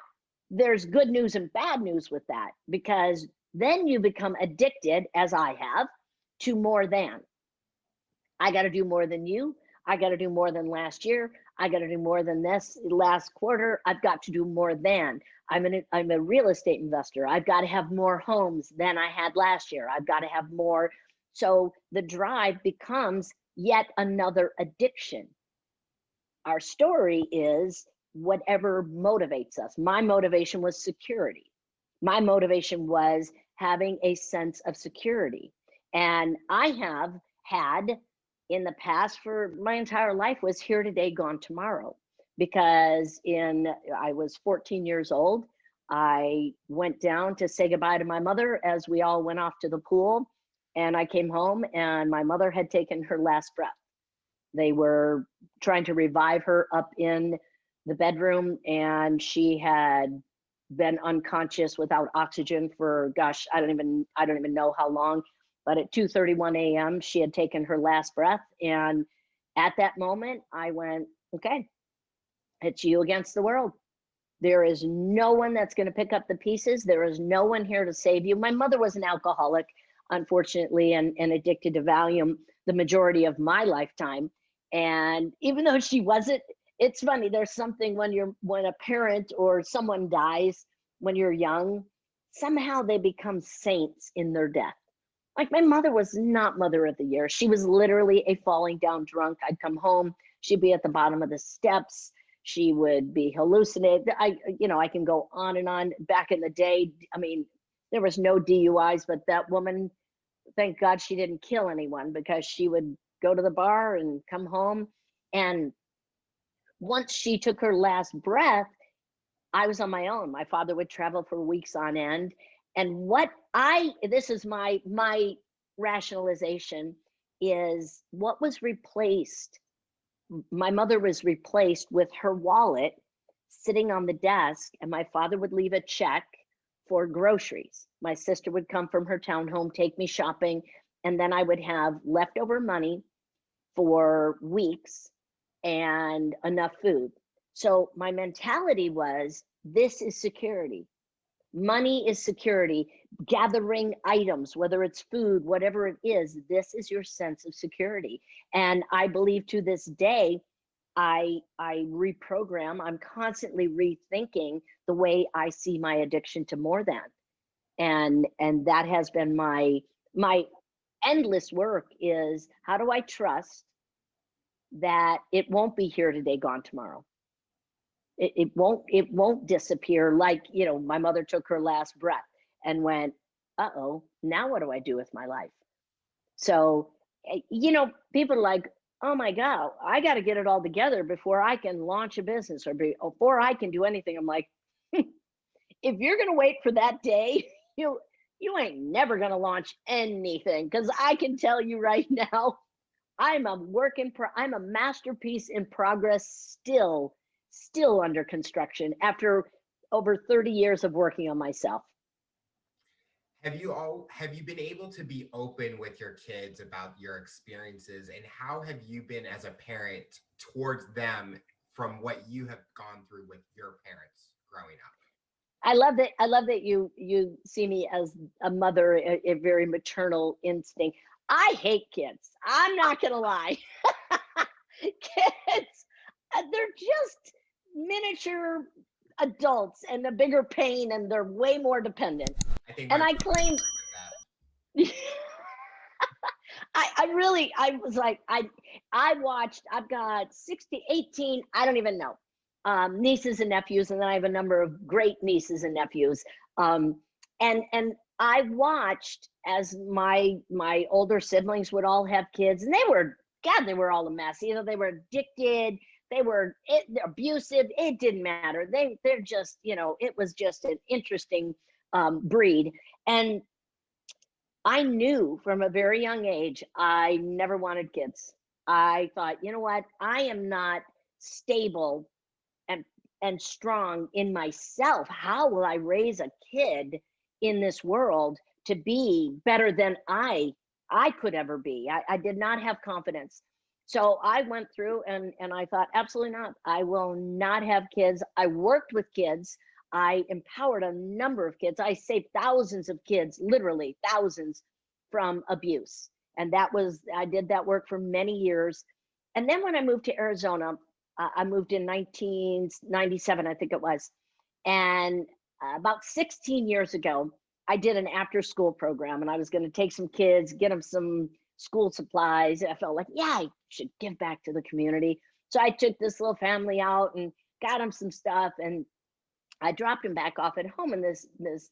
there's good news and bad news with that, because then you become addicted, as I have, to more than. I got to do more than you. I got to do more than last year. I got to do more than this last quarter. I've got to do more than. I'm a real estate investor. I've got to have more homes than I had last year. I've got to have more. So the drive becomes yet another addiction. Our story is whatever motivates us. My motivation was security. My motivation was having a sense of security. And I have had in the past, for my entire life, was here today, gone tomorrow. Because I was 14 years old. I went down to say goodbye to my mother as we all went off to the pool. And I came home and my mother had taken her last breath. They were trying to revive her up in the bedroom, and she had been unconscious without oxygen for, gosh, I don't even know how long. But at 2:31 a.m., she had taken her last breath. And at that moment, I went, okay, it's you against the world. There is no one that's going to pick up the pieces. There is no one here to save you. My mother was an alcoholic, unfortunately, and addicted to Valium the majority of my lifetime. And even though she wasn't, it's funny, there's something when a parent or someone dies when you're young, somehow they become saints in their death. Like, my mother was not mother of the year. She was literally a falling down drunk. I'd come home, she'd be at the bottom of the steps. She would be hallucinating. I can go on and on. Back in the day, I mean, there was no DUIs, but that woman, thank God she didn't kill anyone, because she would go to the bar and come home. And once she took her last breath, I was on my own. My father would travel for weeks on end. And this is my rationalization, is what was replaced. My mother was replaced with her wallet sitting on the desk, and my father would leave a check for groceries. My sister would come from her townhome, take me shopping, and then I would have leftover money for weeks and enough food. So my mentality was, this is security. Money is security. Gathering items, whether it's food, whatever it is, this is your sense of security. And I believe to this day, I reprogram. I'm constantly rethinking the way I see my addiction to more than. And that has been my endless work, is how do I trust that it won't be here today, gone tomorrow? It won't disappear. Like, my mother took her last breath and went, uh-oh, now what do I do with my life? So, people are like, oh my God, I got to get it all together before I can launch a business or before I can do anything. I'm like, if you're going to wait for that day, you ain't never going to launch anything. Because I can tell you right now, I'm a masterpiece in progress, still under construction after over 30 years of working on myself. Have you been able to be open with your kids about your experiences, and how have you been as a parent towards them from what you have gone through with your parents growing up? I love that you see me as a mother, a very maternal instinct. I hate kids. I'm not gonna lie. Kids, they're just miniature adults and a bigger pain, and they're way more dependent. I think And my I claim I was like, I watched, I've got 18, I don't even know, nieces and nephews, and then I have a number of great nieces and nephews. And I watched as my older siblings would all have kids, and they were all a mess. They were addicted, they're abusive. It didn't matter. They're just, it was just an interesting breed. And I knew from a very young age, I never wanted kids. I thought, you know what? I am not stable and strong in myself. How will I raise a kid in this world to be better than I could ever be? I did not have confidence. So I went through and I thought, absolutely not. I will not have kids. I worked with kids. I empowered a number of kids. I saved thousands of kids, literally thousands, from abuse. And I did that work for many years. And then when I moved to Arizona, I moved in 1997, I think it was. And about 16 years ago, I did an after school program, and I was going to take some kids, get them some school supplies. I felt like, yeah, I should give back to the community. So I took this little family out and got them some stuff, and I dropped him back off at home. And this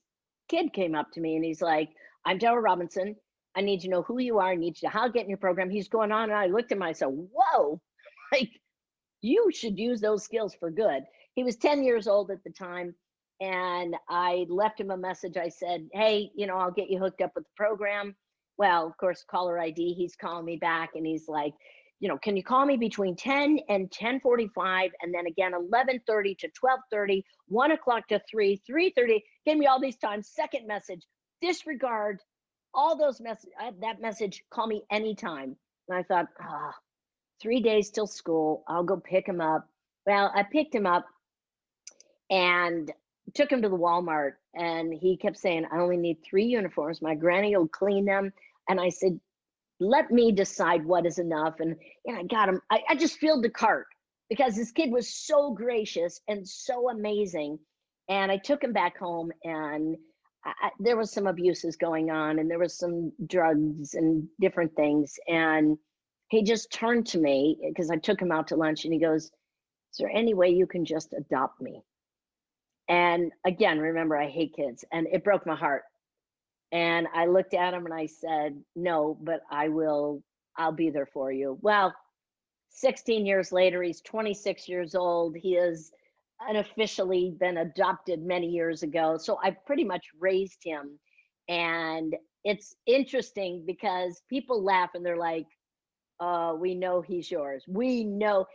kid came up to me and he's like, I'm Deborah Robinson. I need to know who you are. I need you to how to get in your program. He's going on. And I looked at him and I said, whoa, like, you should use those skills for good. He was 10 years old at the time. And I left him a message. I said, hey, I'll get you hooked up with the program. Well, of course, caller ID, he's calling me back and he's like, can you call me between 10 and 10:45, and then again 11:30 to 12:30, 1 o'clock to 3:30. Gave me all these times. Second message, disregard all those messages. That message, call me anytime. And I thought, 3 days till school, I'll go pick him up. Well, I picked him up and took him to the Walmart, and he kept saying, I only need 3 uniforms. My granny will clean them. And I said, let me decide what is enough. And I got him. I just filled the cart because this kid was so gracious and so amazing. And I took him back home, and there was some abuses going on, and there was some drugs and different things. And he just turned to me because I took him out to lunch, and he goes, Is there any way you can just adopt me? And again, remember, I hate kids, and it broke my heart. And I looked at him and I said, no, but I'll be there for you. Well, 16 years later, he's 26 years old. He has unofficially been adopted many years ago. So I pretty much raised him. And it's interesting because people laugh and they're like, oh, we know he's yours. We know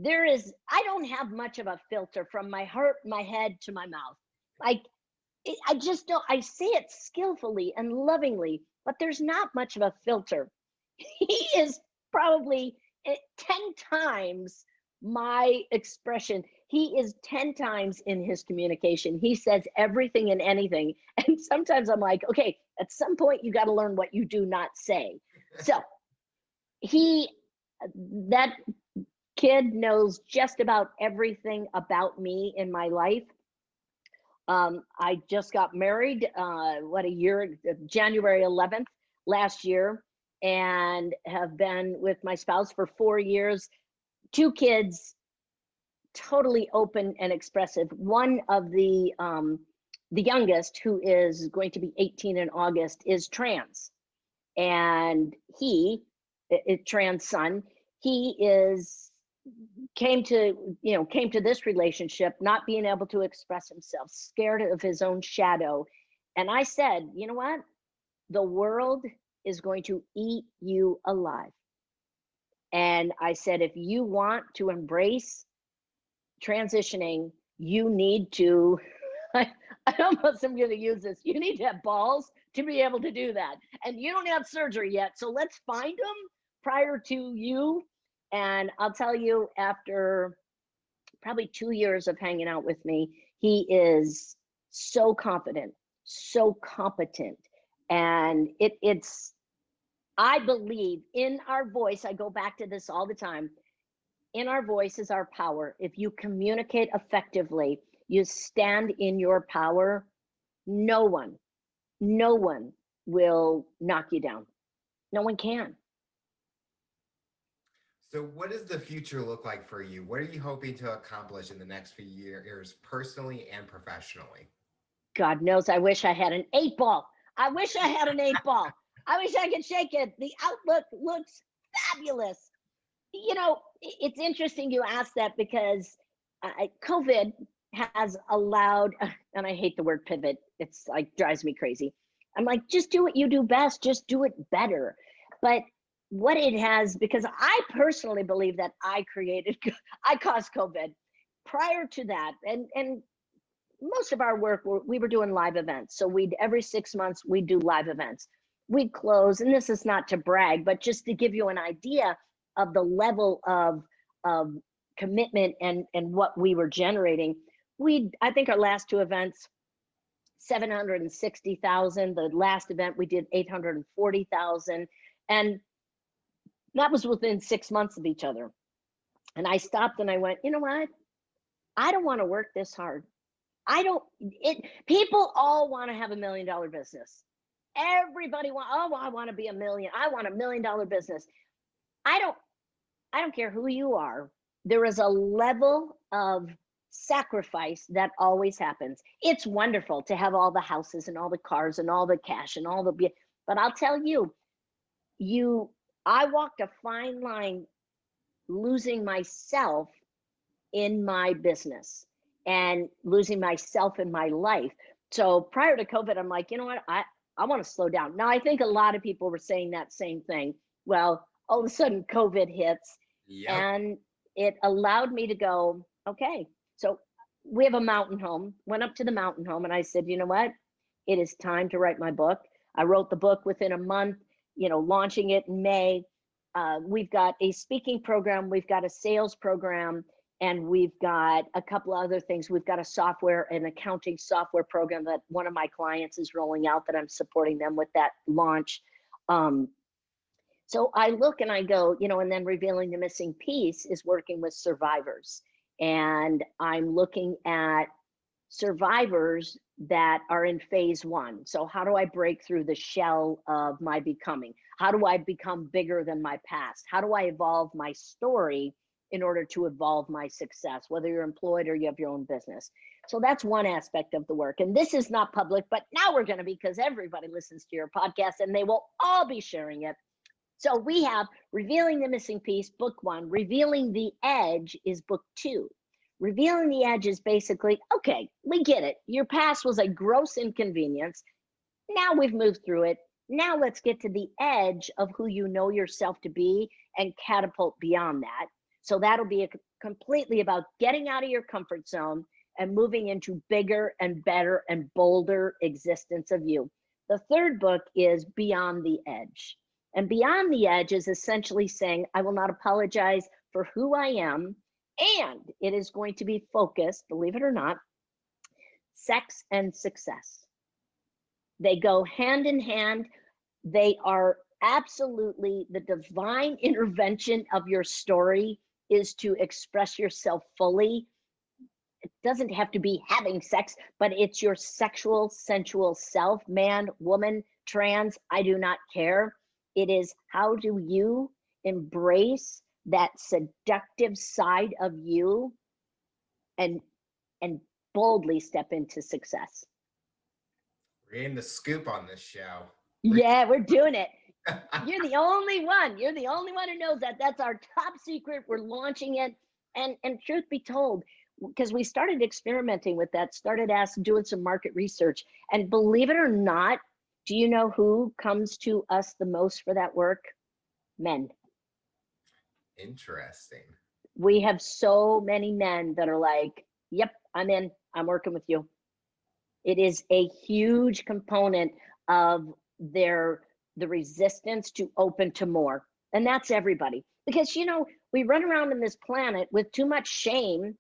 I don't have much of a filter from my heart, my head to my mouth. Like, I just don't, I say it skillfully and lovingly, but there's not much of a filter. He is probably 10 times my expression. He is 10 times in his communication. He says everything and anything. And sometimes I'm like, okay, at some point you got to learn what you do not say. So that kid knows just about everything about me in my life. I just got married, January 11th last year, and have been with my spouse for 4 years. 2 kids, totally open and expressive. One of the youngest, who is going to be 18 in August, is trans, and he is trans son. He came to this relationship not being able to express himself, scared of his own shadow. And I said, you know what? The world is going to eat you alive. And I said, if you want to embrace transitioning, you need to, I almost am going to use this, you need to have balls to be able to do that. And you don't have surgery yet. So let's find them prior to you. And I'll tell you, after probably 2 years of hanging out with me, he is so confident, so competent. And I believe in our voice. I go back to this all the time. In our voice is our power. If you communicate effectively, you stand in your power, no one will knock you down. No one can. So what does the future look like for you? What are you hoping to accomplish in the next few years, personally and professionally? God knows, I wish I had an 8-ball. I wish I had an 8-ball. I wish I could shake it. The outlook looks fabulous. You know, it's interesting you ask that, because COVID has allowed, and I hate the word pivot. It's like drives me crazy. I'm like, just do what you do best. Just do it better. But what it has, because I personally believe that I caused COVID. Prior to that, and most of our work, we were doing live events. So every 6 months, we'd do live events. We'd close, and this is not to brag, but just to give you an idea of the level of commitment and what we were generating. I think our last 2 events, 760,000. The last event we did 840,000. And that was within 6 months of each other. And I stopped and I went, you know what? I don't want to work this hard. People all want to have $1 million business. Everybody I want to be a million. I want $1 million business. I don't care who you are. There is a level of sacrifice that always happens. It's wonderful to have all the houses and all the cars and all the cash and but I'll tell you, I walked a fine line losing myself in my business and losing myself in my life. So prior to COVID, I'm like, you know what? I want to slow down. Now, I think a lot of people were saying that same thing. Well, all of a sudden COVID hits. Yep. And it allowed me to go, okay, so we have a mountain home, went up to the mountain home, and I said, you know what? It is time to write my book. I wrote the book within a month, launching it in May. We've got a speaking program, we've got a sales program, and we've got a couple of other things. We've got an accounting software program that one of my clients is rolling out, that I'm supporting them with that launch. So I look and I go, and then revealing the missing piece is working with survivors. And I'm looking at survivors that are in phase 1. So how do I break through the shell of my becoming? How do I become bigger than my past? How do I evolve my story in order to evolve my success, whether you're employed or you have your own business. So that's one aspect of the work. And this is not public, but now we're going to be, because everybody listens to your podcast and they will all be sharing it. So we have Revealing the Missing Piece, book 1. Revealing the Edge is book 2. Revealing the Edge is basically, okay, we get it. Your past was a gross inconvenience. Now we've moved through it. Now let's get to the edge of who you know yourself to be and catapult beyond that. So that'll be completely about getting out of your comfort zone and moving into bigger and better and bolder existence of you. The third book is Beyond the Edge. And Beyond the Edge is essentially saying, I will not apologize for who I am. And it is going to be focused, believe it or not, sex and success. They go hand in hand. They are absolutely the divine intervention of your story is to express yourself fully. It doesn't have to be having sex, but it's your sexual, sensual self, man, woman, trans, I do not care. It is, how do you embrace that seductive side of you and boldly step into success? We're getting the scoop on this show. Yeah, we're doing it. You're the only one. You're the only one who knows that. That's our top secret. We're launching it. And truth be told, because we started experimenting with that, started doing some market research. And believe it or not, do you know who comes to us the most for that work? Men. Interesting. We have so many men that are like, yep, I'm in. I'm working with you. It is a huge component of the resistance to open to more. And that's everybody. Because, we run around in this planet with too much shame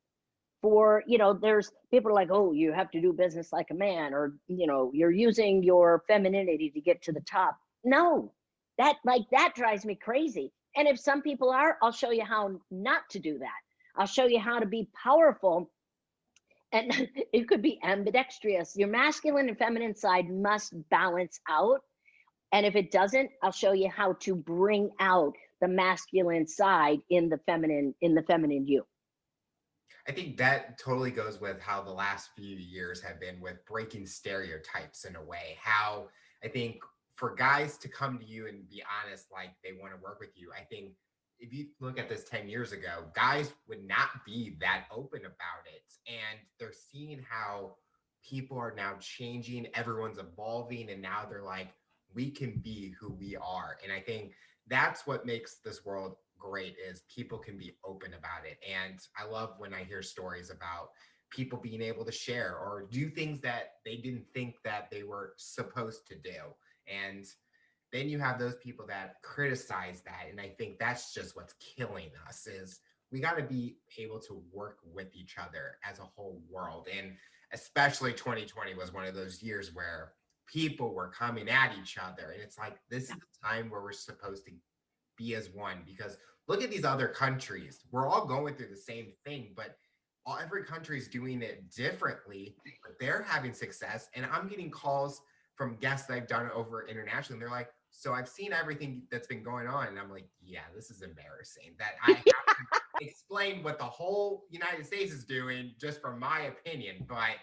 for, there's people are like, oh, you have to do business like a man, or, you're using your femininity to get to the top. No, that drives me crazy. And if some people are, I'll show you how not to do that. I'll show you how to be powerful. And it could be ambidextrous. Your masculine and feminine side must balance out. And if it doesn't, I'll show you how to bring out the masculine side in the feminine you. I think that totally goes with how the last few years have been with breaking stereotypes in a way. How I think for guys to come to you and be honest, like they want to work with you, I think if you look at this 10 years ago, guys would not be that open about it. And they're seeing how people are now changing, everyone's evolving, and now they're like, we can be who we are. And I think that's what makes this world great, is people can be open about it. And I love when I hear stories about people being able to share or do things that they didn't think that they were supposed to do. And then you have those people that criticize that. And I think that's just what's killing us, is we got to be able to work with each other as a whole world. And especially 2020 was one of those years where people were coming at each other. And it's like, this is the time where we're supposed to be as one, because look at these other countries. We're all going through the same thing, but every country is doing it differently, but they're having success. And I'm getting calls from guests that I've done over internationally. And they're like, so I've seen everything that's been going on. And I'm like, yeah, this is embarrassing that I have to explain what the whole United States is doing just from my opinion. But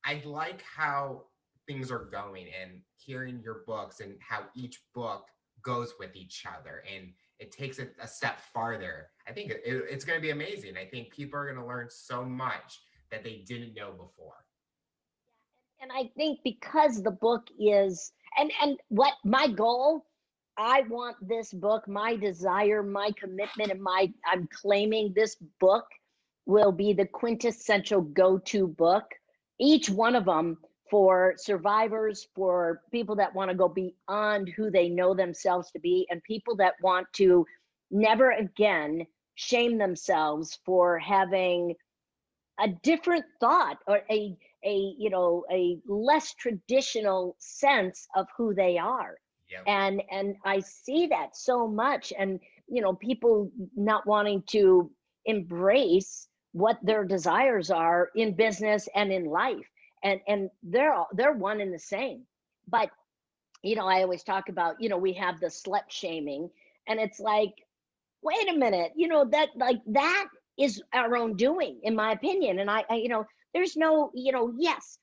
I like how things are going and hearing your books and how each book goes with each other and it takes it a step farther. I think it's going to be amazing. I think people are going to learn so much that they didn't know before. And I think because the book is, and what my goal, I want this book, my desire, my commitment, and I'm claiming this book will be the quintessential go-to book, each one of them, for survivors, for people that want to go beyond who they know themselves to be, and people that want to never again shame themselves for having a different thought or a less traditional sense of who they are. Yep. And I see that so much, and people not wanting to embrace what their desires are in business and in life. And they're one and the same. But I always talk about, we have the slut shaming, and it's like, wait a minute, that like that is our own doing, in my opinion. And there's no, yes,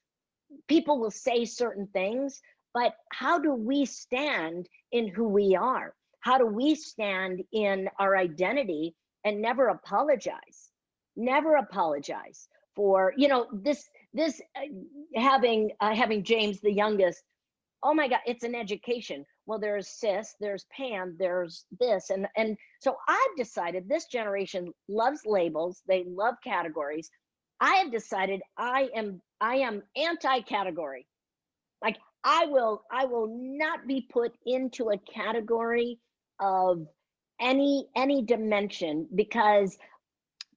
people will say certain things, but how do we stand in who we are? How do we stand in our identity and never apologize? Never apologize for, having James the youngest. Oh my God, it's an education. Well, there's sis, there's Pam, there's this. And so I've decided this generation loves labels, they love categories. I have decided I am anti-category. Like I will not be put into a category of any dimension, because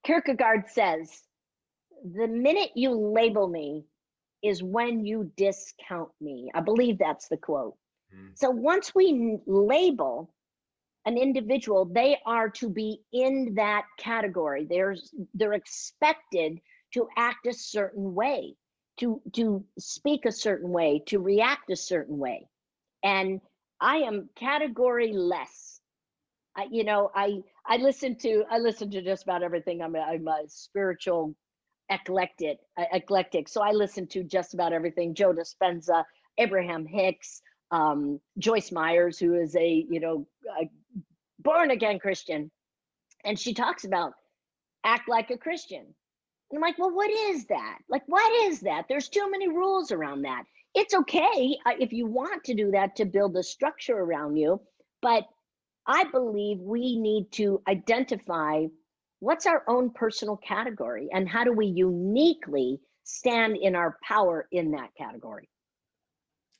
Kierkegaard says the minute you label me is when you discount me. I believe that's the quote. Mm. So once we label an individual, they are to be in that category. They're expected to act a certain way, to speak a certain way, to react a certain way. And I am category less. I listen to just about everything. I'm a spiritual eclectic. So I listen to just about everything. Joe Dispenza, Abraham Hicks, Joyce Myers, who is a born again Christian, and she talks about act like a Christian. And I'm like, well, what is that? Like, what is that? There's too many rules around that. It's okay if you want to do that to build a structure around you, but I believe we need to identify what's our own personal category and how do we uniquely stand in our power in that category.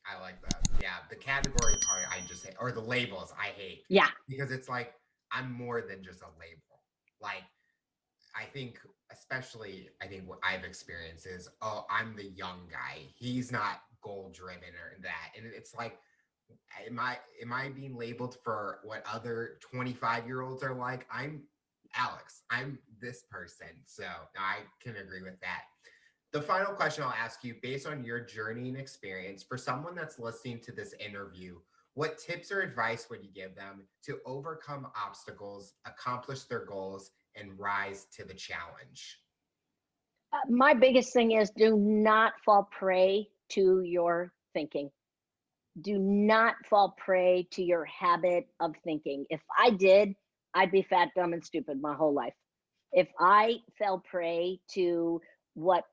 I like that. Yeah, the category part I just hate, or the labels I hate. Yeah. Because it's like I'm more than just a label. Like I think, especially, I think what I've experienced is, oh, I'm the young guy. He's not goal driven or that, and it's like, am I being labeled for what other 25-year-olds are like? I'm Alex. I'm this person. So I can agree with that. The final question I'll ask you, based on your journey and experience, for someone that's listening to this interview, what tips or advice would you give them to overcome obstacles, accomplish their goals, and rise to the challenge? My biggest thing is do not fall prey to your thinking. Do not fall prey to your habit of thinking. If I did, I'd be fat, dumb, and stupid my whole life. If I fell prey to what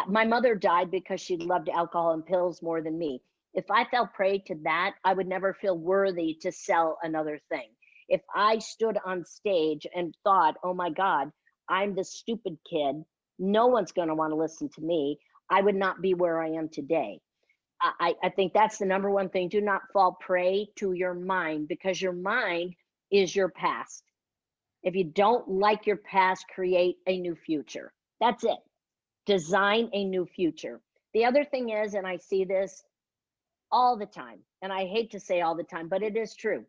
my mother died because she loved alcohol and pills more than me. If I fell prey to that, I would never feel worthy to sell another thing. If I stood on stage and thought, oh my God, I'm the stupid kid, no one's going to want to listen to me, I would not be where I am today. I think that's the number one thing. Do not fall prey to your mind, because your mind is your past. If you don't like your past, create a new future. That's it. Design a new future. The other thing is, and I see this all the time, and I hate to say all the time, but it is true,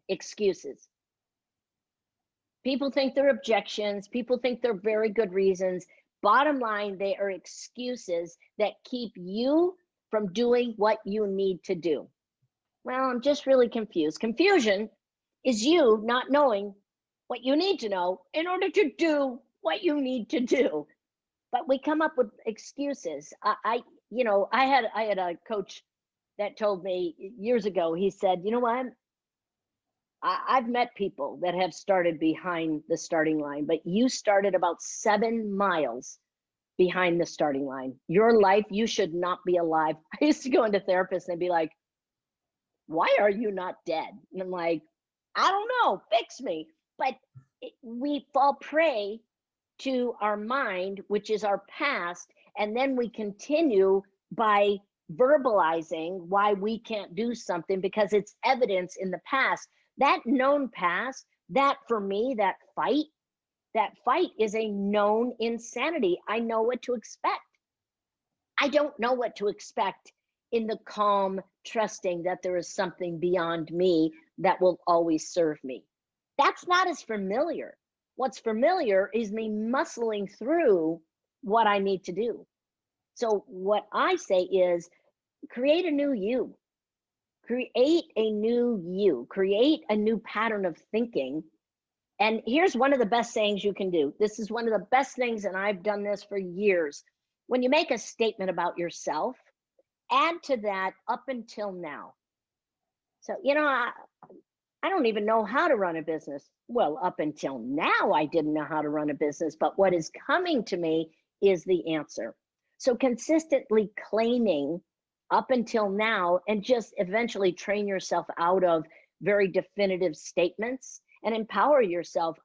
excuses. People think they're objections. People think they're very good reasons. Bottom line, they are excuses that keep you from doing what you need to do. Well, I'm just really confused. Confusion is you not knowing what you need to know in order to do what you need to do. But we come up with excuses. I had a coach that told me years ago. He said, you know what? I've met people that have started behind the starting line, but you started about 7 miles behind the starting line. Your life, you should not be alive. I used to go into therapists and they'd be like, why are you not dead? And I'm like, I don't know, fix me. But we fall prey to our mind, which is our past, and then we continue by verbalizing why we can't do something because it's evidence in the past. That known past, that for me, that fight is a known insanity. I know what to expect. I don't know what to expect in the calm, trusting that there is something beyond me that will always serve me. That's not as familiar. What's familiar is me muscling through what I need to do. So what I say is create a new you. Create a new you, create a new pattern of thinking. And here's one of the best sayings you can do. This is one of the best things, and I've done this for years. When you make a statement about yourself, add to that up until now. So, I don't even know how to run a business. Well, up until now, I didn't know how to run a business, but what is coming to me is the answer. So, consistently claiming up until now, and just eventually train yourself out of very definitive statements and empower yourself.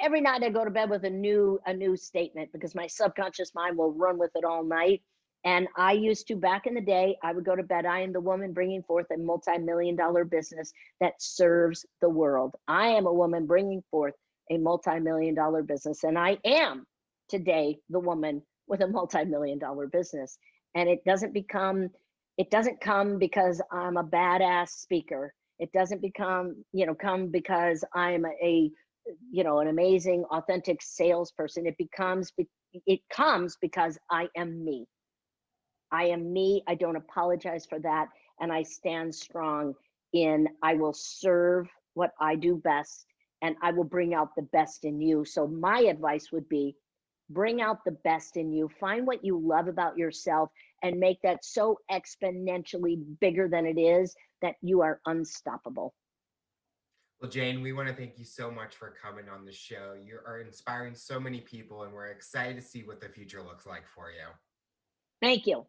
Every night I go to bed with a new statement, because my subconscious mind will run with it all night. And I used to, back in the day, I would go to bed, I am the woman bringing forth a multi-million-dollar business that serves the world. I am a woman bringing forth a multi-million-dollar business, and I am today the woman with a multi-million-dollar business. And it doesn't come because I'm a badass speaker. It doesn't come because I'm an amazing, authentic salesperson. It comes because I am me. I am me. I don't apologize for that. And I stand strong I will serve what I do best, and I will bring out the best in you. So my advice would be, bring out the best in you, find what you love about yourself, and make that so exponentially bigger than it is that you are unstoppable. Well, Jane, we want to thank you so much for coming on the show. You are inspiring so many people, and we're excited to see what the future looks like for you. Thank you.